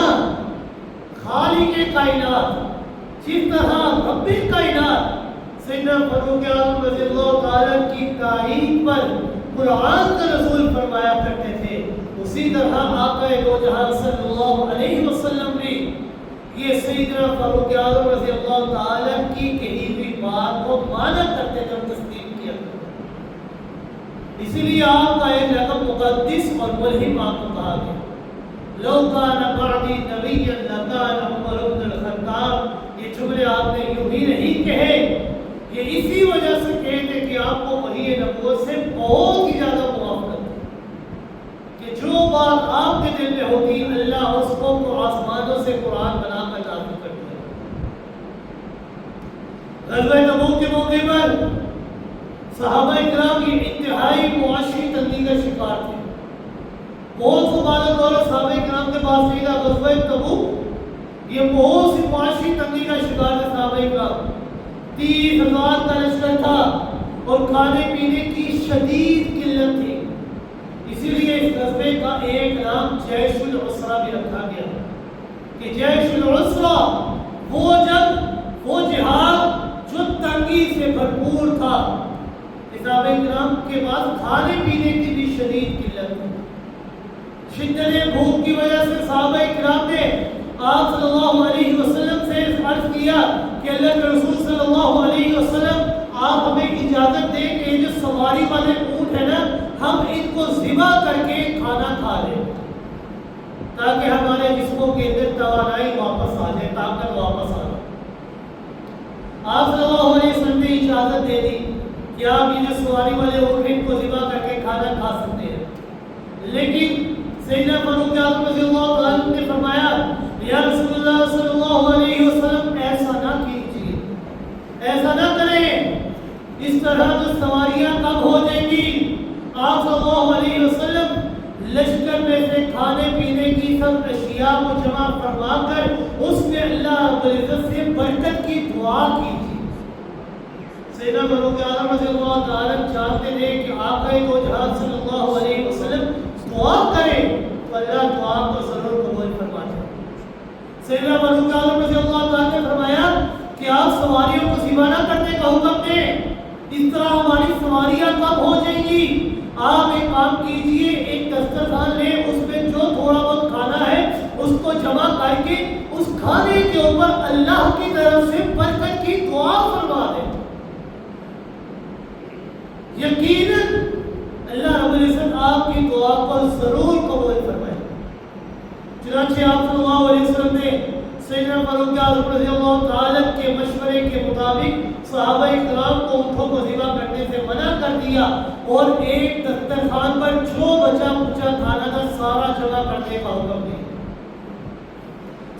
خالق کائنات، جس طرح رب کائنات سیدنا فاروق اعظم رضی اللہ تعالیٰ کی تائید پر قرآن کا نزول فرمایا کرتے تھے، اسی طرح آقا دو جہاں صلی اللہ علیہ وسلم بھی یہ سیدنا فاروق اعظم رضی اللہ تعالیٰ کی کہی ہوئی بات کو مانا کرتے تھے اور تسلیم کیا کرتے تھے۔ اسی لیے آپ کا ایک لقب مقدس اور ملہم آپ کو کہا گیا۔ لو کان بعدی نبی لکان عمر بن الخطاب، یہ جملے آپ نے یوں ہی نہیں کہے، یہ اسی وجہ سے کہتے کہ آپ کو وحی نبوت سے بہت ہی زیادہ موافقت ہے کہ جو بات آپ کے دل میں ہوتی اللہ اس کو آسمانوں سے قرآن بنا کر نازل کرتا ہے۔ غزوہ تبوک کے موقع پر صحابہ کرام کی انتہائی معاشی تنگی کا شکار تھے۔ بہت سے بالغ اور صحابہ کرام کے پاس نہیں تھا۔ غزوہ تبوک یہ بہت سی معاشی تنگی کا شکار تھے صحابہ کرام۔ 30,000 کا لشکر تھا اور کھانے پینے کی شدید قلت تھی، اسی لیے اس غزوے کا ایک نام جیش العسرہ بھی رکھا گیا کہ جیش العسرہ وہ جہاد جو تنگی سے بھرپور تھا۔ صحابہ کرام کے پاس کھانے پینے کی بھی شدید قلت تھی۔ شدت بھوک کی وجہ سے صحابہ کرام نے آپ صلی اللہ علیہ وسلم سے عرض کیا کہ اللہ کے رسول صلی اللہ علیہ وسلم آپ ہمیں اجازت دیں کہ جو سواری والے اونٹ ہیں نا ہم ان کو ذبح کر کے کھانا کھا لیں تاکہ ہمارے جسموں کے اندر توانائی واپس آ جائے، طاقت واپس آ جائے۔ آپ صلی اللہ علیہ وسلم نے اجازت دے دی کہ آپ یہ جو سواری والے اونٹ ان کو ذبح کر کے کھانا کھا سکتے ہیں، لیکن سیدنا فاروق اعظم رضی اللہ عنہ نے فرمایا یا رسول اللہ صلی اللہ علیہ وسلم ایسا نہ کیجیے، ایسا نہ کریں، اس طرح جو سواریاں کم ہو جائیں گی۔ آپ صلی اللہ علیہ وسلم لشکر میں سے کھانے پینے کی سب اشیاء کو جمع فرما کر اس میں اللہ رب العزت سے برکت کی دعا کیجیے۔ سیدنا فاروق اعظم رضی اللہ تعالیٰ چاہتے تھے کہ آقا دو جہاں صلی اللہ علیہ وسلم دعا کریں تو اللہ دعا کو ضرور قبول فرماتا ہے۔ سیدنا فاروق اعظم رضی اللہ تعالیٰ نے فرمایا کہ آپ سواریوں کو ذبح نہ کرنے کا حکم دیں، اس طرح ہماری سواریاں کم ہو جائیں گی۔ آپ ایک کام کیجئے، ایک دسترخوان لیں، اس میں جو تھوڑا بہت کھانا ہے اس کو جمع کر کے اس کھانے کے اوپر اللہ کی طرف سے برکت کی دعا فرما دیں۔ یقیناً اللہ رب العزت آپ کی دعا کو ضرور قبول فرمائے۔ چنانچہ آپ صلی اللہ علیہ وسلم نے سیدنا فاروق اعظم رضی اللہ تعالیٰ کے مشورے کے مطابق صحابہ کرام کو اونٹوں کو ذبح کرنے سے منع کر دیا اور ایک دسترخوان پر جو بچا کچا کھانا تھا سارا جمع کرنے کا حکم دیا۔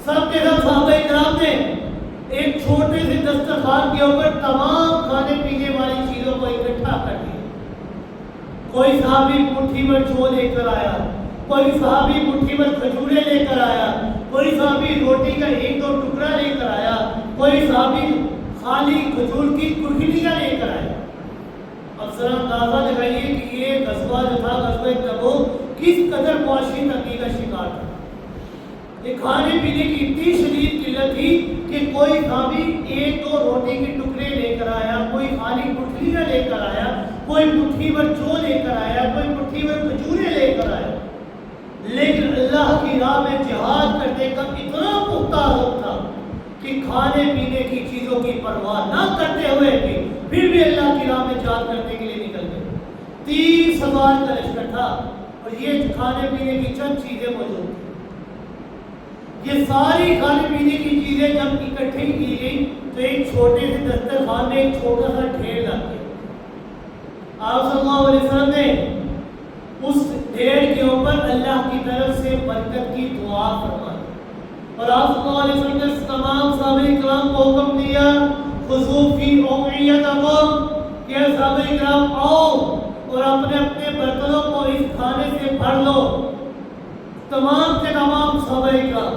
سب کے سب صحابہ کرام نے ایک چھوٹے سے دسترخوان کے اوپر تمام کھانے پینے والی چیزوں کو اکٹھا کر دیا۔ کوئی صحابی مٹھی میں جو لے کر آیا، کوئی صحابی مٹھی میں کھجورے لے کر آیا، کوئی صحابی روٹی کا ایک دو ٹکڑا لے کر آیا، کوئی صحابی خالی کھجور کی کٹلیاں لے کر آیا۔ اب ذرا اندازہ لگائیے کہ یہ غزوہ جو تھا، غزوہ تبوک، کس قدر معاشی تنگی کا شکار تھا۔ یہ کھانے پینے کی اتنی شدید قلت تھی کہ کوئی صحابی ایک دو روٹی کے ٹکڑے لے کر آیا، کوئی خالی کٹلیاں لے کر آیا، کوئی مٹھی بھر جو لے کر آیا، کوئی مٹھی بھر کھجورے لے کر آیا۔ لیکن اللہ کی راہ میں جہاد کرنے کا اتنا پختہ عزم تھا کہ کھانے پینے کی چیزوں کی پرواہ نہ کرتے ہوئے بھی پھر بھی اللہ کی راہ میں جہاد کرنے کے لیے نکل گئے۔ 30,000 کا لشکر تھا اور یہ کھانے پینے کی چند چیزیں موجود تھیں۔ یہ ساری کھانے پینے کی چیزیں جب اکٹھی کی گئی تو ایک چھوٹے سے دسترخوان میں ایک چھوٹا سا ڈھیر لگ گیا۔ آپ صلی اللہ علیہ وسلم نے اس ڈھیر کے اوپر اللہ کی طرف سے برکت کی دعا فرمائی اور آپ صلی اللہ علیہ وسلم نے تمام صحابہ کرام کو حکم دیا، خذوا فی اوعیتکم، کہ صحابہ کرام آؤ اور اپنے اپنے برتنوں کو اس کھانے سے بھر لو۔ تمام کے تمام صحابہ کرام،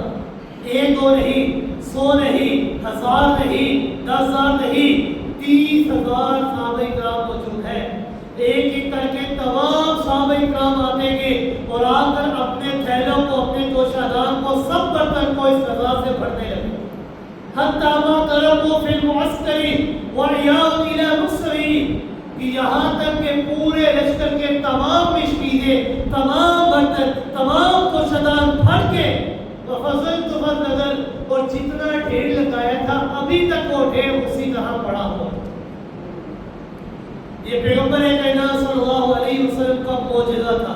ایک دو نہیں، 100 نہیں، 1000 نہیں، 10,000 نہیں، 30,000 صحابہ کرام موجود ہیں۔ ایک ایک کر کے تمام صحابہ کرام آتے گے اور آ کر اپنے تھیلوں کو، اپنے دوشادان کو، سب برتن کو اس غذا سے بھرنے لگے۔ حتی ما ترکوا فی المعسکر وعیاؤ الی مصری، کہ یہاں تک کہ پورے لشکر کے تمام مشکیزیں، تمام برتن، تمام دوشادان بھر کے وفضلت فالنظر، اور جتنا ڈھیر لگایا تھا ابھی تک وہ ڈھیر اسی طرح پڑا ہوا۔ یہ پیغمبر کائنات صلی اللہ علیہ وسلم کا معجزہ تھا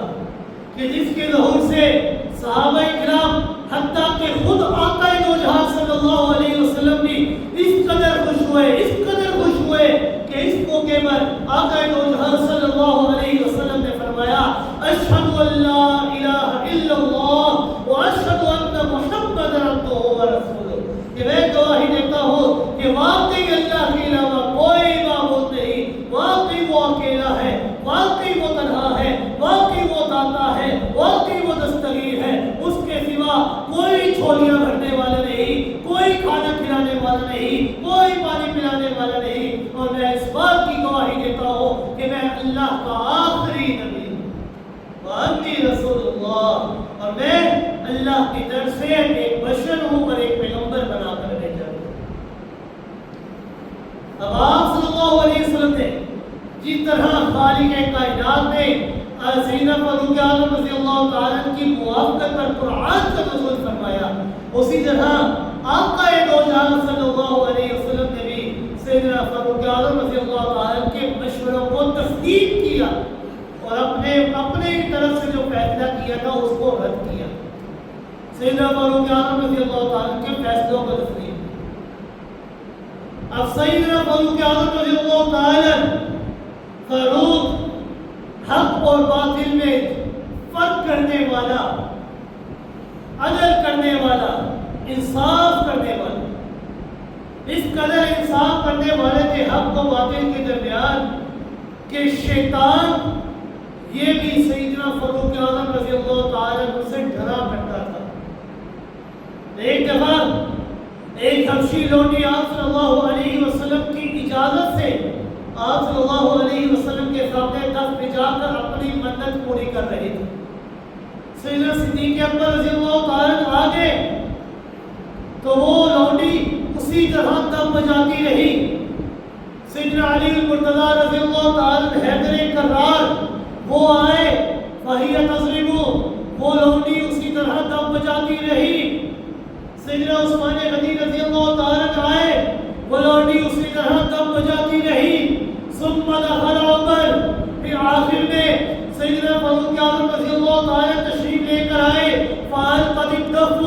کہ جس کے ظہور سے صحابہ کرام حتیٰ کہ خود آقا دو جہاں صلی اللہ علیہ وسلم بھی اس قدر خوش ہوئے، اس قدر خوش ہوئے کہ اس موقع پر آقا دو جہاں صلی اللہ علیہ وسلم نے فرمایا، اشہد ان لا الہ الا اللہ واشہد ان محمد عبدہ ورسولہ، کہ میں گواہی دیتا ہوں کہ واقعی اللہ کے علاوہ کوئی معبود نہیں، واقعی وہ اکیلا ہے، واقعی وہ تنہا ہے، واقعی وہ داتا ہے، واقعی وہ دستگیر ہے، اس کے سوا کوئی چھولیاں بھرنے والا نہیں، کوئی کھانا کھلانے والا نہیں، کوئی پانی پلانے والا نہیں، اور میں اس بات کی گواہی دیتا ہوں کہ میں اللہ کا آخری نبی ہوں، وانتی رسول اللہ، اور میں اللہ کی طرف سے ایک بشر ہوں اور ایک پیغمبر بنا کر بھیجا ہوں۔ اب آپ صلی اللہ علیہ وسلم نے جس طرح خالق کائنات نے سیدنا فاروق اعظم رضی اللہ تعالیٰ عنہ کی موافقت پر قرآن کا نزول فرمایا، اسی طرح آقا دو جہاں صلی اللہ علیہ وسلم نے بھی سیدنا فاروق اعظم رضی اللہ تعالیٰ عنہ کے مشوروں کو تسلیم کیا اور اپنے طرف سے جو فیصلہ کیا تھا اس کو رد کیا۔ سیدنا فاروق اعظم رضی اللہ تعالیٰ عنہ کے فیصلوں کو تسلیم کیا۔ اب سیدنا فاروق اعظم رضی اللہ تعالیٰ عنہ فاروق حق اور باطل میں فرق کرنے والا، عدل کرنے والا، انصاف کرنے والا، اس قدر انصاف کرنے والے تھے حق و باطل کے درمیان کہ شیطان یہ بھی سیدنا فاروق اعظم رضی اللہ تعالیٰ عنہ سے ڈرا کرتا تھا۔ ایک دفعہ ایک حبشی لونڈی آپ صلی اللہ علیہ وسلم کی اجازت سے آپ صلی اللہ علیہ وسلم کے سامنے دست بجا کر اپنی منت پوری کر رہی تھی۔ سیدنا صدیق اکبر رضی اللہ تعالیٰ آگے تو وہ لونڈی اسی طرح دم بجاتی رہی۔ سیدنا علی المرتضیٰ رضی اللہ تعالیٰ حیدر کرار وہ آئے، فہیہ تضرب، وہ لونڈی اسی طرح دم بجاتی رہی۔ سیدنا عثمان غنی رضی اللہ تعالیٰ آئے، وہ لونڈی اسی طرح دم بجاتی رہی۔ ثم دخل عمر، پھر آخر میں سیدنا فاروق اعظم رضی اللہ تعالیٰ تشریف لے کر آئے، فألقت الدف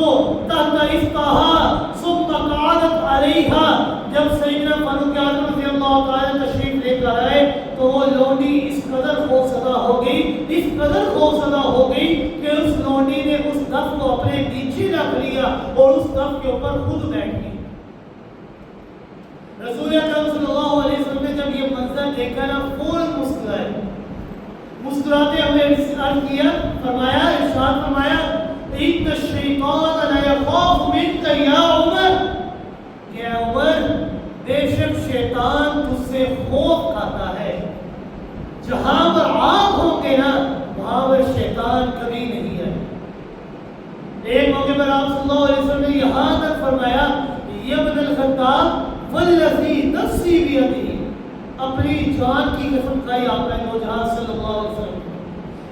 تحت إسقاها ثم قعدت عليها، جب سیدنا فاروق اعظم رضی اللہ پیچھے رکھ لیا اور اس صف کے اوپر خود بیٹھ گئی۔ رسول اکرم صلی اللہ علیہ وسلم نے جب یہ منظر دیکھا نا فوراً مسکرائے، مسکراتے ہوئے عرض کیا، فرمایا، ارشاد فرمایا، ان الشیطان لا یخاف منک یا عمر، کہ عمر بے شک شیطان تجھ سے خوف کھاتا ہے۔ جہاں پر آپ ہوں گے نا وہاں پر شیطان کبھی نہیں ہے۔ ایک موقع پر آپ صلی اللہ علیہ وسلم نے یہاں تک فرمایا، یا ابن الخطاب والذی نفسی بیدہ، اپنی جان کی قسم کھائی آپ نے دو جہاں صلی اللہ علیہ وسلم،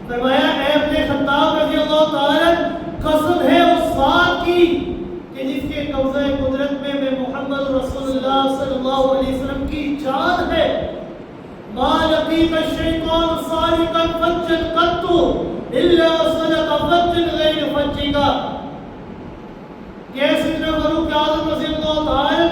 فرمایا اے ابن خطاب رضی اللہ تعالی قسم ہے اس ذات کی کہ جس کے قبضہ قدرت میں محمد رسول اللہ صلی اللہ علیہ وسلم کی جان ہے، ما لقیک الشیطان سارقا فجا قط الا صدق فج غیر فجک، کہ سیدنا فاروق اعظم رضی اللہ تعالی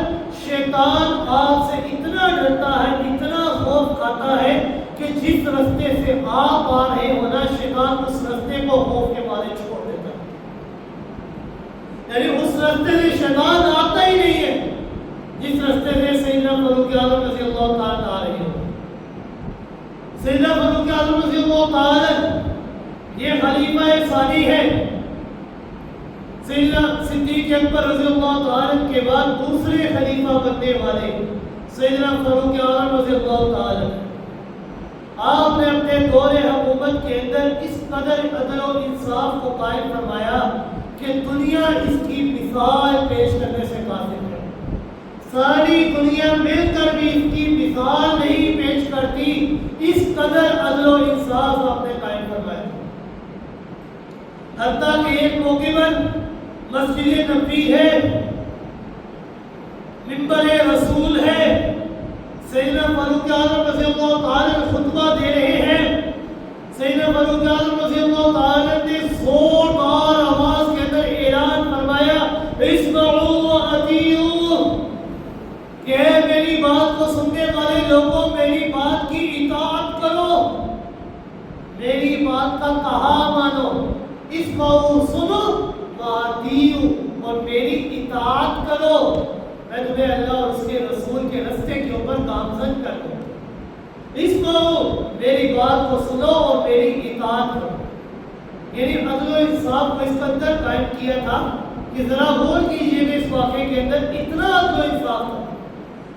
شیطان آپ سے اتنا ڈرتا ہے، اتنا خوف کھاتا ہے کہ جس رستے سے آپ آ رہے ہو نا شیطان اس رستے کو خوف کے مارے چھوڑ دیتا ہے، یعنی اس رستے سے شیطان آتا ہی نہیں ہے جس رستے سے سیدنا فاروق اعظم رضی اللہ تعالی آ رہے ہو۔ سیدنا فاروق اعظم رضی اللہ تعالی یہ خلیفہ ثانی ہے، سیدنا صدیق اکبر رضی اللہ تعالی کے بعد دوسرے خلیفہ بننے والے سیدنا فاروق اعظم رضی اللہ تعالی، آپ نے اپنے دور حکومت کے اندر اس قدر عدل و انصاف کو قائم فرمایا کہ دنیا اس کی مثال پیش کرنے سے قاصر ہے، ساری دنیا مل کر بھی اس کی مثال نہیں پیش کرتی، اس قدر عدل و انصاف آپ نے قائم فرمایا۔ حتیٰ کہ ایک موقع پر مسجد نبوی ہے، منبر رسول ہے، سیدنا فاروق اعظم رضی اللہ تعالی خطبہ دے رہے ہیں، سیدنا فاروق اعظم رضی اللہ تعالی نے زوردار آواز کے اندر اعلان فرمایا، اسمعوا واطیعوا، کہ میری بات کو سننے والے لوگوں میری بات کی اطاعت کرو، میری بات کا کہا مانو، اسمعوا سنو، واطیعوا اور میری اطاعت کرو، میں تمہیں اللہ اور اس کے رسول کے رستے کے اوپر گامزن کر دوں، اس کو میری بات کو سنو اور میری اطاعت کرو۔ یعنی عدل و انصاف کو اس قدر قائم کیا تھا کہ ذرا غور کیجئے کہ اس واقعے کے اندر اتنا عدل و انصاف تھا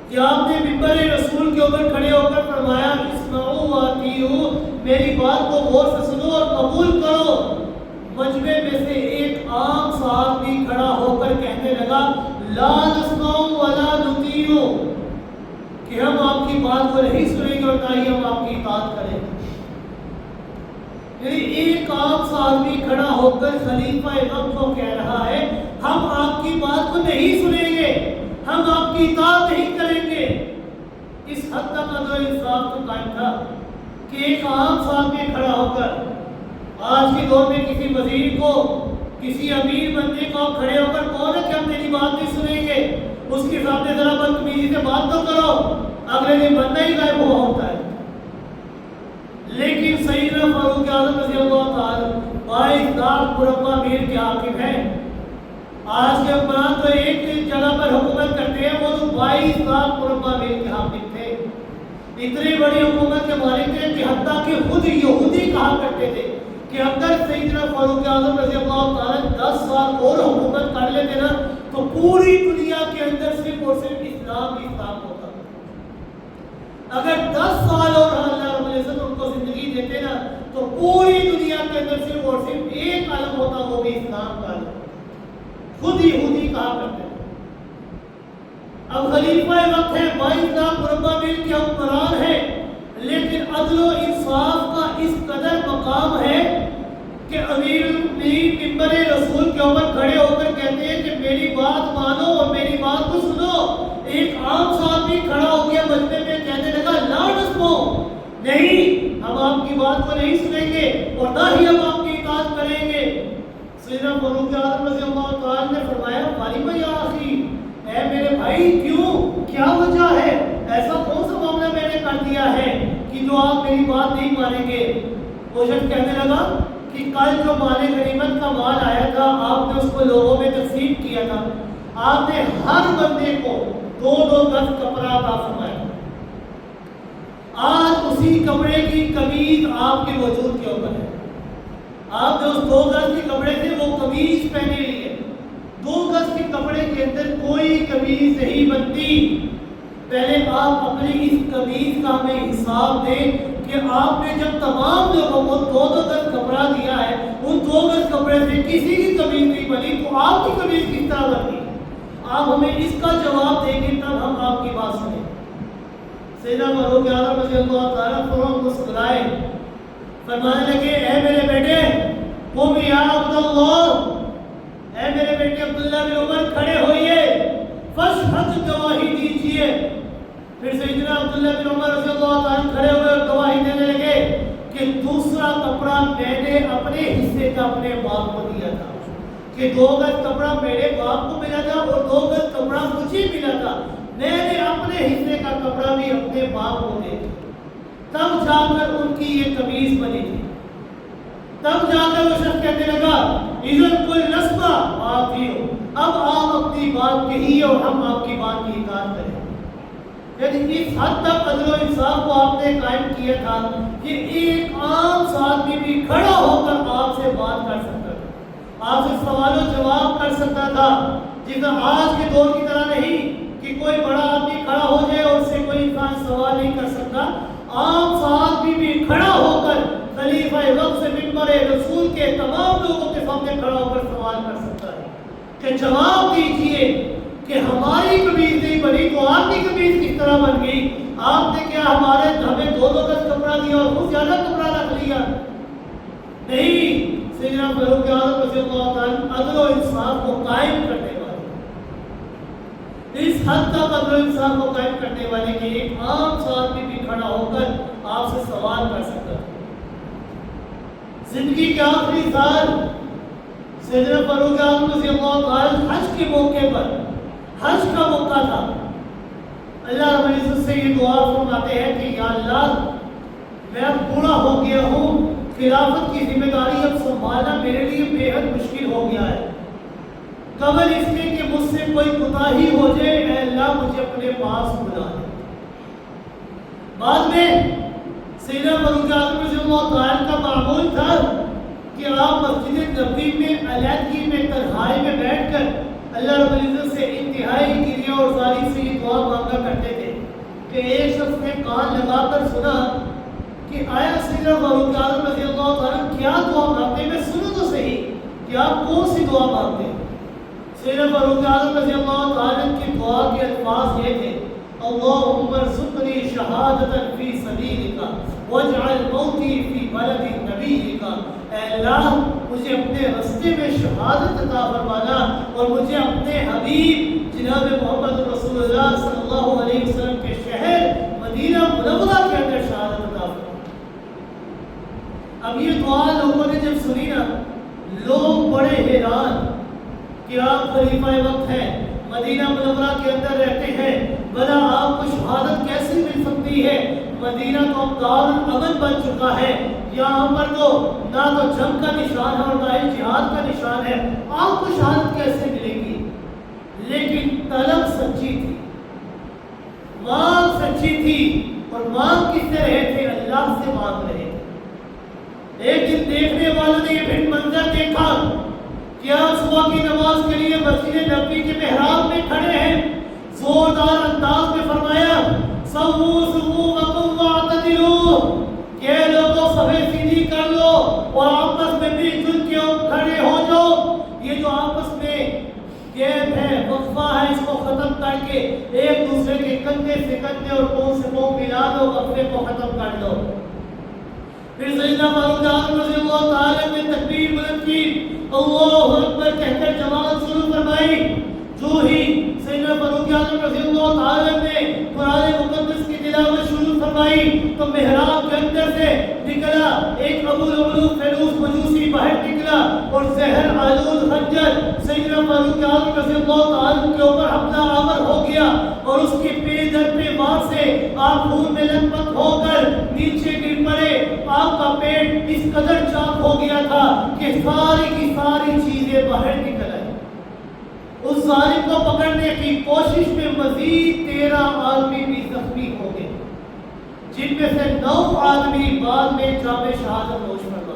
کہ آپ نے منبر رسول کے اوپر کھڑے ہو کر فرمایا، اسمعوا واطیعوا، میری بات کو غور سے سنو اور قبول کرو۔ مجمع میں سے ایک عام صاحب بھی کھڑا ہو کر کہنے لگا، لا نسمع ولا نطیع، کہ ہم آپ کی بات کو نہیں سنیں گے اور نہ ہی ہم آپ کی اطاعت کریں گے۔ یعنی ایک عام صاحب بھی کھڑا ہو کر خلیفہ وقت کو کہہ رہا ہے، ہم آپ کی بات کو نہیں سنیں گے، ہم آپ کی اطاعت نہیں کریں گے۔ اس حد تک عدل و انصاف تو قائم تھا کہ ایک عام صاحب بھی کھڑا ہو کر، آج کے دور میں کسی وزیر کو، کسی امیر بندے کو آپ کھڑے ہو کر کون ہے کہ ہم تیری بات نہیں سنیں گے، اس کے سامنے ذرا بدتمیزی سے بات تو کرو، اگلے دن بندہ ہی غائب ہوا ہوتا ہے۔ لیکن سیدنا فاروق اعظم رضی اللہ تعالی 22 لاکھ مربع میل کے حاکم ہیں۔ آج کے حکمران تو ایک جگہ پر حکومت کرتے ہیں، وہ تو 22 لاکھ مربع میل کے حاکم تھے۔ اتنی بڑی حکومت کے مالک تھے کہ حتیٰ کہ خود یہودی کہا کرتے تھے کہ اگر سیدنا فاروق اعظم رضی اللہ تعالی 10 سال اور حکومت کر لیتے نا تو پوری دنیا کے اندر صرف اور صرف اسلام ہی اسلام ہوتا۔ اگر 10 سال اور اللہ رب العزت ان کو زندگی دیتے نا تو پوری دنیا کے اندر صرف اور صرف ایک عالم ہوتا، وہ بھی اسلام کا عالم۔ خود یہودی کہا کرتے تھے۔ اب خلیفہ وقت ہے، 22 لاکھ مربع میل کے حکمران ہیں، لیکن عدل و انصاف کا اس قدر مقام ہے کہ امیر المؤمنین منبر رسول کے اوپر کھڑے ہو کر کہتے ہیں کہ میری بات مانو اور میری بات کو سنو۔ ایک عام صاحب بھی کھڑا ہو گیا مجمع میں، کہنے لگا، لا نسمع، نہیں، ہم آپ کی بات کو نہیں سنیں گے اور نہ ہی ہم آپ کی اطاعت کریں گے۔ سیدنا فاروق اعظم رضی اللہ تعالی نے فرمایا، فاطمہ یا اخی، اے میرے بھائی، کیوں، کیا وجہ ہے، ایسا کون سا معاملہ میں نے کر دیا ہے کہ جو آپ میری بات نہیں مانیں گے؟ وہ شخص کہنے لگا کہ کل جو مال غنیمت کا مال آیا تھا آپ نے اس کو لوگوں میں تقسیم کیا تھا، آپ نے ہر بندے کو 2 گز کپڑا عطا فرمایا۔ آج اسی کپڑے کی قمیض آپ کے وجود کے اوپر ہے۔ آپ نے اس 2 گز کے کپڑے سے وہ قمیض پہنے لی ہے۔ 2 گز کے کپڑے کے اندر کوئی قمیض نہیں بنتی۔ پہلے آپ اپنی اس قمیض کا ہمیں حساب دیں کہ آپ نے جب تمام لوگوں کو 2 گز کپڑا دیا ہے، ان 2 گز کپڑے سے کسی کی قمیض نہیں بنی، تو آپ کی قمیض کس طرح بنی؟ آپ ہمیں اس کا جواب دیں گے تب ہم آپ کی بات سنیں۔ سیدنا فاروق اعظم رضی اللہ تعالیٰ عنہ مسکرائے، فرمانے لگے اے میرے بیٹے قم یا عبداللہ، اے میرے بیٹے عبداللہ بن عمر کھڑے ہوئیے، فاشہد گواہی دیجئے۔ پھر سیدنا عبداللہ بن عمر رضی اللہ تعالیٰ کھڑے ہوئے اور گواہی دینے لگے کہ دوسرا کپڑا میں نے اپنے حصے کا اپنے باپ کو دیا تھا، کہ 2 گز کپڑا میرے باپ کو ملا تھا اور 2 گز کپڑا مجھے ملا تھا، میں نے اپنے حصے کا کپڑا بھی اپنے باپ کو دے دیا۔ تب جا کر ان کی یہ قمیض بنی تھی۔ تب جا کر وہ شخص کہنے لگا اذن کل نسبہ آتیو، اب آپ اپنی بات کہیے اور ہم آپ کی بات کی اطاعت کریں۔ یعنی اس حد تک عدل و انصاف کو آپ نے قائم کیا تھا کہ ایک عام سا آدمی بھی کھڑا ہو کر آپ سے بات کر سکتا تھا، آپ سے سوال و جواب کر سکتا تھا، جس طرح آج کے دور کی طرح نہیں کہ کوئی بڑا آدمی کھڑا ہو جائے اور اس سے کوئی انسان سوال نہیں کر سکتا۔ عام سا آدمی بھی کھڑا ہو کر خلیفہ وقت سے منبر رسول کے تمام لوگوں کے سامنے کھڑا ہو کر سوال کر سکتا ہے کہ جواب دیجئے کہ ہماری قمیض نہیں بنی تو آپ کی قمیض کس طرح بن گئی؟ آپ نے کیا ہمیں 2 گز کپڑا دیا اور خود زیادہ کپڑا رکھ لیا؟ نہیں، سیدنا فاروق اعظم رضی اللہ تعالیٰ عدل و انصاف کو قائم کرنے والے، اس حد تک عدل و انصاف کو قائم کرنے والے کہ ایک عام سا آدمی بھی کھڑا ہو کر آپ سے سوال کر سکتا ہے۔ زندگی کے آخری سال سیدنا فاروق اعظم رضی اللہ تعالیٰ حج کے موقع پر، حج کا موقع تھا، اللہ رب العزت سے یہ دعا فرماتے ہیں کہ یا اللہ میں اب بوڑھا ہو گیا ہوں، خلافت کی ذمہ داری اب سنبھالنا میرے لیے بے حد مشکل ہو گیا ہے، قبل اس کے کہ مجھ سے کوئی کوتاہی ہو جائے اے اللہ مجھے اپنے پاس بلا لے۔ بعد میں سیدنا فاروق اعظم رضی اللہ تعالیٰ کا معمول تھا کہ آپ مسجد نبوی میں علیحدگی میں تنہائی میں بیٹھ کر اللہ رب العزت سے انتہائی گریہ اور زاری سے یہ دعا مانگا کرتے تھے کہ ایک شخص نے کان لگا کر سنا کہ آیا سیدنا فاروق اعظم رضی اللہ تعالیٰ کیا دعا مانگتے ہیں، میں سنوں تو صحیح کہ آپ کون سی دعا مانگتے ہیں۔ سیدنا فاروق اعظم رضی اللہ تعالیٰ کی دعا کے الفاظ یہ تھے اللہم ارزقنی شہادتا فی سبیلک واجعل موتی فی بلد نبیک، اے اللہ مجھے اپنے رستے میں شہادت عطا فرمانا اور مجھے اپنے حبیب جناب محمد رسول اللہ صلی اللہ علیہ وسلم کے شہر مدینہ منورہ کے اندر شہادت عطا فرمانا۔ اب یہ دعا لوگوں نے جب سنی نا، لوگ بڑے حیران کہ آپ خلیفہ وقت ہیں، مدینہ منورہ کے اندر رہتے ہیں، بھلا آپ کو شہادت کیسے مل سکتی ہے؟ مدینہ تو اب دارالامن بن چکا ہے، یہاں پر تو نہ تو جنگ کا نشان ہے اور نہ ہی جہاد کا نشان ہے، آپ کو شہادت کیسے ملے گی؟ لیکن طلب سچی تھی، مانگ سچی تھی، اور مانگ کس سے رہے تھے؟ اللہ سے مانگ رہے تھے۔ ایک دن دیکھنے والوں نے یہ بھی منظر دیکھا کہ آپ صبح کی نماز کے لیے مسجد نبوی کے محراب میں کھڑے ہیں، زوردار انداز میں فرمایا سووا صفوفکم واعتدلوا، کہ لوگوں صفیں سیدھی کر لو اور آپس میں مل جل کے کھڑے ہو جاؤ، یہ جو آپس میں گیپ ہے، وقفہ ہے، اس کو ختم کر کے ایک دوسرے کے کندھے سے کندھے اور پاؤں سے پاؤں ملا دو، وقفے کو ختم کر دو۔ پھر سیدنا فاروق اعظم رضی اللہ تعالیٰ نے تکبیر بلند کی، اللہ اکبر کہہ کر جماعت شروع فرمائی۔ جو ہی سیدنا فاروق اعظم رضی اللہ تعالیٰ نے قرآن مقدس کی تلاوت شروع فرمائی تو محراب کے اندر سے نکلا ایک ابو لؤلؤ فیروز مجوسی باہر نکلا اور زہر آلود خنجر سیدنا سیدنا فاروق اعظم رضی اللہ تعالیٰ عنہ کے اوپر حملہ آور ہو گیا اور اس کے پے در پہ وہاں سے آپ خون میں لت پت ہو کر نیچے گر پڑے. آپ کا پیٹ اس قدر چاک ہو گیا تھا کہ ساری کی ساری چیزیں باہر نکل آئی. اس ظالم کو پکڑنے کی کوشش میں مزید 13 آدمی بھی زخمی ہو گئے، جن میں سے 9 آدمی بعد میں جام شہادت نوش فرما.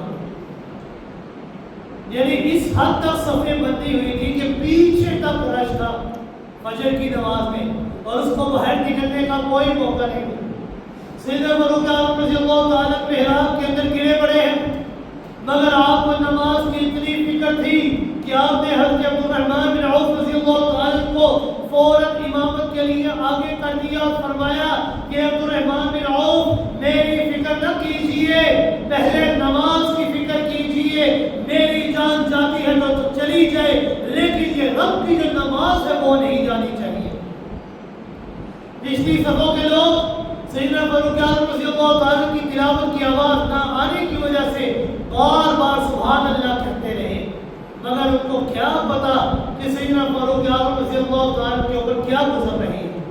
یعنی اس حد تک صفیں بندی ہوئی تھی کہ پیچھے تک رش تھا فجر کی نماز میں، اور اس کو باہر نکلنے کا کوئی موقع نہیں ملا. سیدنا فاروق اعظم رضی اللہ تعالیٰ محراب کے اندر گرے پڑے ہیں، مگر آپ کو نماز کی اتنی فکر تھی کہ آپ نے حضرت عبدالرحمن بن عوف رضی اللہ تعالیٰ کو فوراً امامت کے لیے آگے کر دیا اور فرمایا کہ عبدالرحمن بن عوف میری فکر نہ کیجئے، پہلے نماز کی فکر کیجئے. میری جان جاتی ہے تو چلی جائے، لیکن یہ رب کی جو نماز ہے وہ نہیں جانی چاہیے. پچھلی صفوں کے لوگ سیدنا فاروق اعظم رضی اللہ تعالیٰ کی تلاوت کی آواز نہ آنے کی وجہ سے بار بار سبحان اللہ کہتے رہے، مگر ان کو کیا پتا کہ سیدنا فاروق اعظم رضی اللہ تعالیٰ کے اوپر کیا گزر رہی ہے.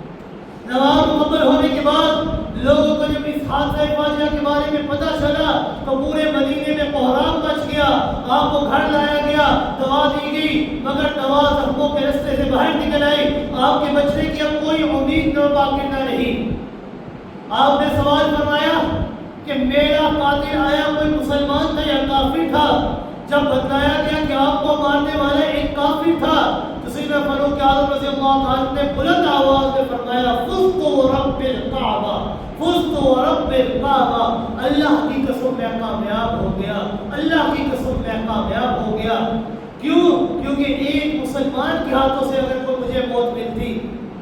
نماز مکمل ہونے کے بعد لوگوں کو جب اس حادثہ فاجعہ کے بارے میں پتہ چلا تو پورے مدینے میں کوہرام مچ گیا. آپ کو گھر لایا گیا، دوا دی گئی، مگر دوا زخموں کے رستے سے باہر نکل آئی. آپ کے بچنے کی اب کوئی امید نہ باقی نہ رہی. آپ نے سوال فرمایا کہ میرا قاتل آیا کوئی مسلمان تھا یا کافر تھا؟ جب بتلایا گیا کہ آپ کو مارنے والا ایک کافر تھا تو سیدنا فاروق اعظم رضی اللہ تعالیٰ نے بلند آواز میں فرمایا فزت ورب الکعبہ، فزت ورب الکعبہ، اللہ کی قسم میں کامیاب ہو گیا، اللہ کی قسم میں کامیاب ہو گیا. کیوں؟ کیونکہ ایک مسلمان کے ہاتھوں سے اگر کوئی مجھے موت ملتی،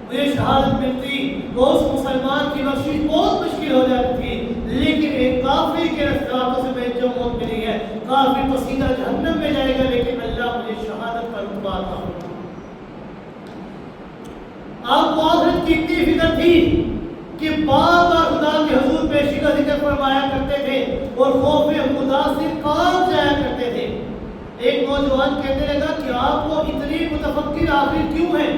مجھے شہادت ملتی تو اس مسلمان کی بخشش بہت مشکل ہو جاتی تھی، لیکن ایک کافر کے ہاتھوں سے مجھے جو موت ملی ہے، کافر تو سیدھا جہنم میں جائے گا، لیکن اللہ مجھے شہادت کا رتبہ عطا فرمائے. آپ کو آخرت کی اتنی فکر تھی کہ بار بار خدا کے حضور پیشی کا ذکر فرمایا کرتے تھے اور خوف خدا سے کام جایا کرتے تھے. ایک نوجوان کہنے لگا کہ آپ کو اتنی متفکر آخر کیوں ہیں،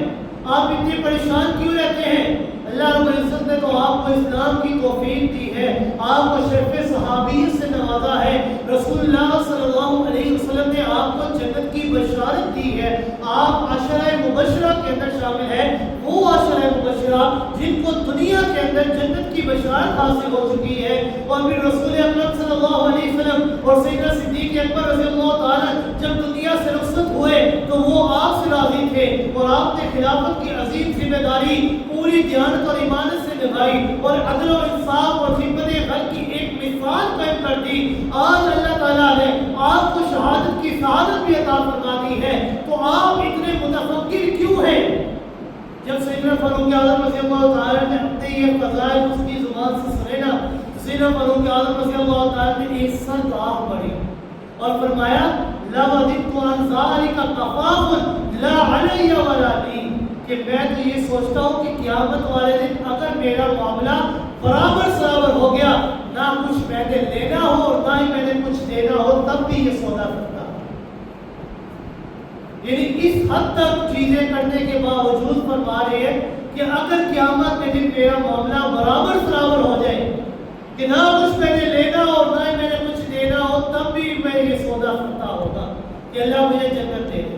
آپ اتنے پریشان کیوں رہتے ہیں؟ اللہ رب العزت نے تو آپ کو اسلام کی توفیق دی ہے، آپ کو شرف صحابیت سے نوازا ہے، رسول اللہ صلی اللہ علیہ وسلم نے آپ کو جنت کی بشارت دی ہے. آپ عشرہ مبشرہ کے اندر شامل ہیں، وہ عشرہ مبشرہ جن کو دنیا کے اندر جنت کی بشارت حاصل ہو چکی ہے. اور پھر رسول اکرم صلی اللہ علیہ وسلم اور سیدنا صدیق اکبر رضی اللہ تعالیٰ جب دنیا سے رخصت ہوئے تو وہ آپ سے راضی تھے اور آپ نے خلافت کی عظیم ذمہ داری پوری دیانت اور ایمانت سے نبھائی اور عدل و انصاف اور خدمت خلق کی ایک مثال قائم کر دی. آج اللہ تعالیٰ نے آپ کو شہادت کی سعادت بھی عطا فرما دی ہے، تو آپ اتنے متفکر کیوں ہیں؟ جب سیدنا فاروق اعظم رضی اللہ تعالیٰ نے اپنے یہ فضائل اس کی زبان سے سنے نا، سیدنا فاروق اعظم رضی اللہ تعالیٰ نے ایک سخت آہ بڑھی اور فرمایا لَوَدِدْتُ عَنْ ذَلِكَ قَفَافٌ لَا عَلَيَّ وَلَا لِي، کہ میں تو یہ سوچتا ہوں کہ قیامت والے دن اگر میرا معاملہ برابر سرابر ہو گیا، نہ کچھ میں نے لینا ہو اور نہ ہی میں نے کچھ دینا ہو، تب بھی یہ سودا کرتا. یعنی اس حد تک چیزیں کرنے کے باوجود فرما رہے ہیں کہ اگر قیامت کے دن میرا معاملہ برابر سرابر ہو جائے کہ نہ کچھ میں نے لینا ہو اور نہ ہی میں نے کچھ دینا ہو، تب بھی میں یہ سودا کرتا ہوگا کہ اللہ مجھے جنت دے دے.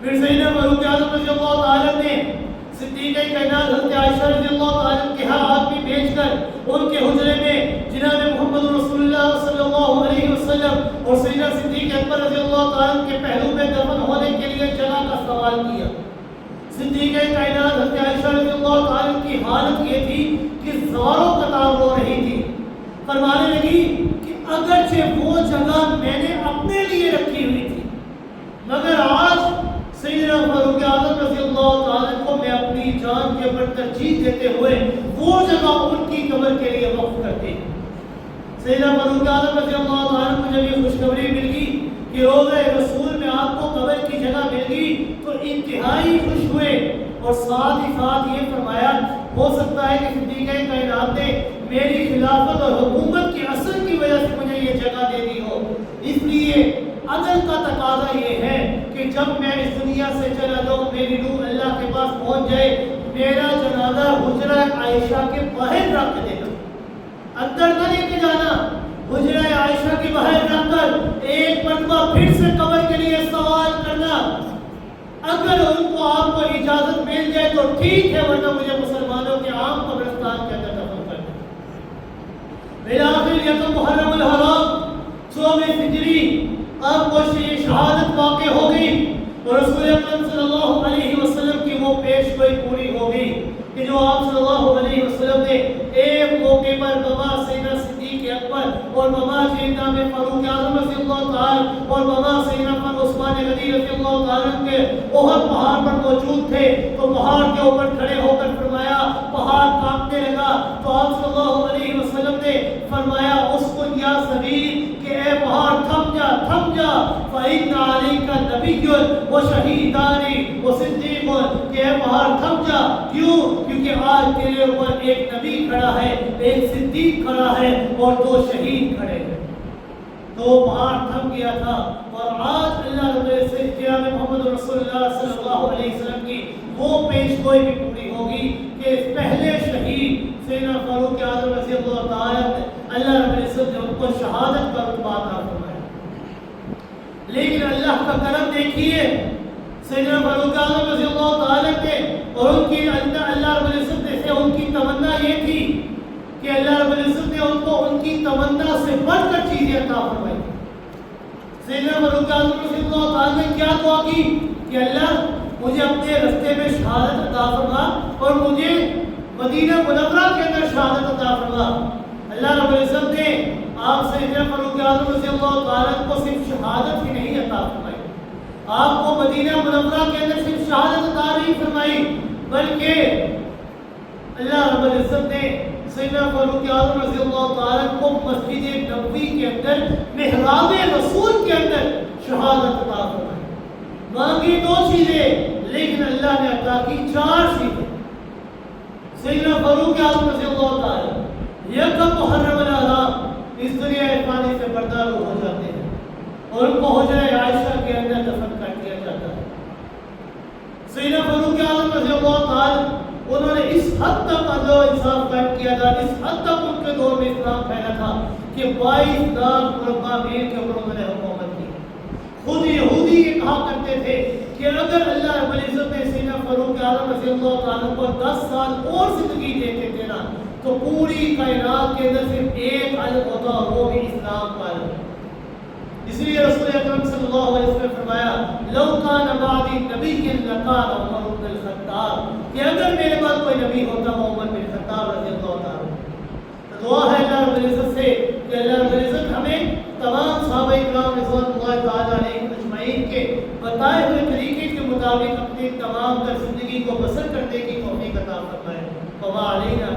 پھر سیدنا فاروق اعظم رضی اللہ تعالیٰ نے صدیقہ کائنات حضرت عائشہ رضی اللہ تعالیٰ کے ہاں آدمی بھیج کر ان کے حجرے میں جناب محمد رسول اللہ صلی اللہ علیہ وسلم اور سیدنا صدیق اکبر رضی اللہ تعالیٰ کے پہلو میں دفن ہونے کے لیے جگہ کا سوال کیا. صدیقہ کائنات حضرت عائشہ رضی اللہ تعالیٰ کی حالت یہ تھی کہ زاروں قطار رو رہی تھی. فرمانے لگی کہ اگرچہ وہ جگہ میں نے اپنے لیے رکھی ہوئی تھی، مگر آج سیدنا فاروق اعظم رضی اللہ تعالیٰ کو میں اپنی جان کے اوپر ترجیح دیتے ہوئے وہ جگہ ان کی قبر کے لیے وقف کرتے. سیدنا فاروق اعظم رضی اللہ تعالیٰ کو جب یہ خوشخبری مل گئی کہ روضہ رسول میں آپ کو قبر کی جگہ مل گئی تو انتہائی خوش ہوئے اور ساتھ ہی ساتھ یہ فرمایا ہو سکتا ہے کہ صدیقہ کائنات نے میری خلافت اور حکومت کے اثر کی وجہ سے مجھے یہ جگہ دے دی ہو. اس لیے عدل کا تقاضا یہ ہے کہ کہ جب میں اس دنیا سے چلا جاؤں میری روح اللہ کے پاس پہنچ جائے میرا جنازہ حجرہ عائشہ کے باہر رکھ دینا، اندر نہ لے کے جانا، حجرہ عائشہ کے باہر رکھ کر ایک مرتبہ پھر سے قبر کے لیے سوال کرنا، اگر ان کو آپ کو اجازت مل جائے تو ٹھیک ہے، ورنہ مجھے مسلمانوں کے عام قبرستان کے اندر دفن کر دیں۔ بالآخر یکم محرم الحرام 24 ہجری آپ کو شہادت واقع ہو گئی اور رسول اکرم صلی اللہ علیہ وسلم کی وہ پیش گوئی پوری ہو گئی کہ جو آپ صلی اللہ علیہ وسلم نے ایک موقع پر بابا سیدنا صدیق اکبر اور بابا سیدنا میں فاروق اعظم رضی اللہ تعالی اور بابا سیدنا پر عثمان غنی رضی اللہ تعالی کے احد پہاڑ پر موجود تھے تو پہاڑ کے اوپر کھڑے ہو کر فرمایا پہاڑ کانپنے لگا تو آپ صلی اللہ علیہ وسلم نے فرمایا اسکن یا سبیل کہ اے پہاڑ تھم جا فَإِنَّ عَلَيْكَ نَبِيٌّ وَشَهِيدَانِ وَصِدِّيقٌ کہ اے پہاڑ تھم جا، کیوں؟ کیونکہ آج تیرے اوپر ایک نبی کھڑا ہے، ایک صدیق کھڑا ہے اور 2 شہید کھڑے ہیں۔ تو پہاڑ تھم گیا تھا اور آج اللہ رب العزت جناب محمد رسول اللہ صلی اللہ علیہ وسلم کی وہ پیش گوئی بھی پوری ہوگی کہ پہلے شہید سیدنا فاروق اعظم رضی اللہ تعالی اللہ رب العزت نے ان کو شہادت کا رتبہ عطا فرمایا۔ لیکن اللہ کا کرم دیکھیے سیدنا فاروق اعظم رضی اللہ تعالی کے اور ان کی اللہ رب العزت سے ان کی تمنا یہ تھی کہ اللہ رب العزت نے ان کو ان کی تمنا سے بڑھ کر چیزیں عطا فرمائی۔ سیدنا فاروق اعظم رضی اللہ تعالی نے کیا دعا کی کہ اللہ مجھے اپنے رستے میں شہادت عطا فرما اور مجھے مدینہ منورہ کے اندر شہادت عطا فرما۔ اللہ رب العزت نے آپ سیدنا فاروق اعظم رضی اللہ تعالی کو صرف شہادت ہی نہیں عطا فرمائی، آپ کو مدینہ منورہ کے اندر صرف شہادت عطا نہیں فرمائی بلکہ اللہ رب العزت نے سیدنا فاروق اعظم رضی اللہ تعالی کو مسجد نبوی کے اندر محراب رسول کے اندر شہادت عطا فرمائی۔ مانگی 2 چیزیں لیکن اللہ نے عطا کی 4 چیزیں۔ سیدنا فاروق اعظم رضی اللہ تعالی یکم محرم الحرام اس دنیا فانی سے بردار ہو جاتے ہیں اور ان کو حجرہ عائشہ کے اندر دفن کر دیا جاتا ہے۔ سیدنا فاروق اعظم رضی اللہ تعالی انہوں نے اس حد تک عدل و انصاف قائم کیا تھا، اس حد تک ان کے دور میں اسلام پھیلا تھا کہ 22 لاکھ مربع میل کے اوپر انہوں نے حکومت کی۔ خود یہودی یہ کہا کرتے تھے کہ اگر اللہ رب العزت نے سیدنا فاروق اعظم رضی اللہ تعالیٰ کو 10 سال اور زندگی دیتے تھے نا تو پوری کائنات کے اندر صرف ایک علم ہوتا اور وہ بھی اسلام کا علم۔ اس لیے رسول اکرم صلی اللہ علیہ وسلم نے فرمایا لو کان بعدی نبی لکان عمر بن الخطاب کہ اگر میرے بعد کوئی نبی ہوتا وہ عمر بن الخطاب رضی اللہ تعالیٰ۔ دعا ہے اللہ رب العزت سے کہ اللہ رب العزت ہمیں تمام صحابہ کرام رضوان اللہ تعالیٰ علیہم اجمعین کے بتائے ہوئے طریقے کے مطابق اپنی تمام تر زندگی کو بسر کرنے کی توفیق عطا فرمائے۔ وما علینا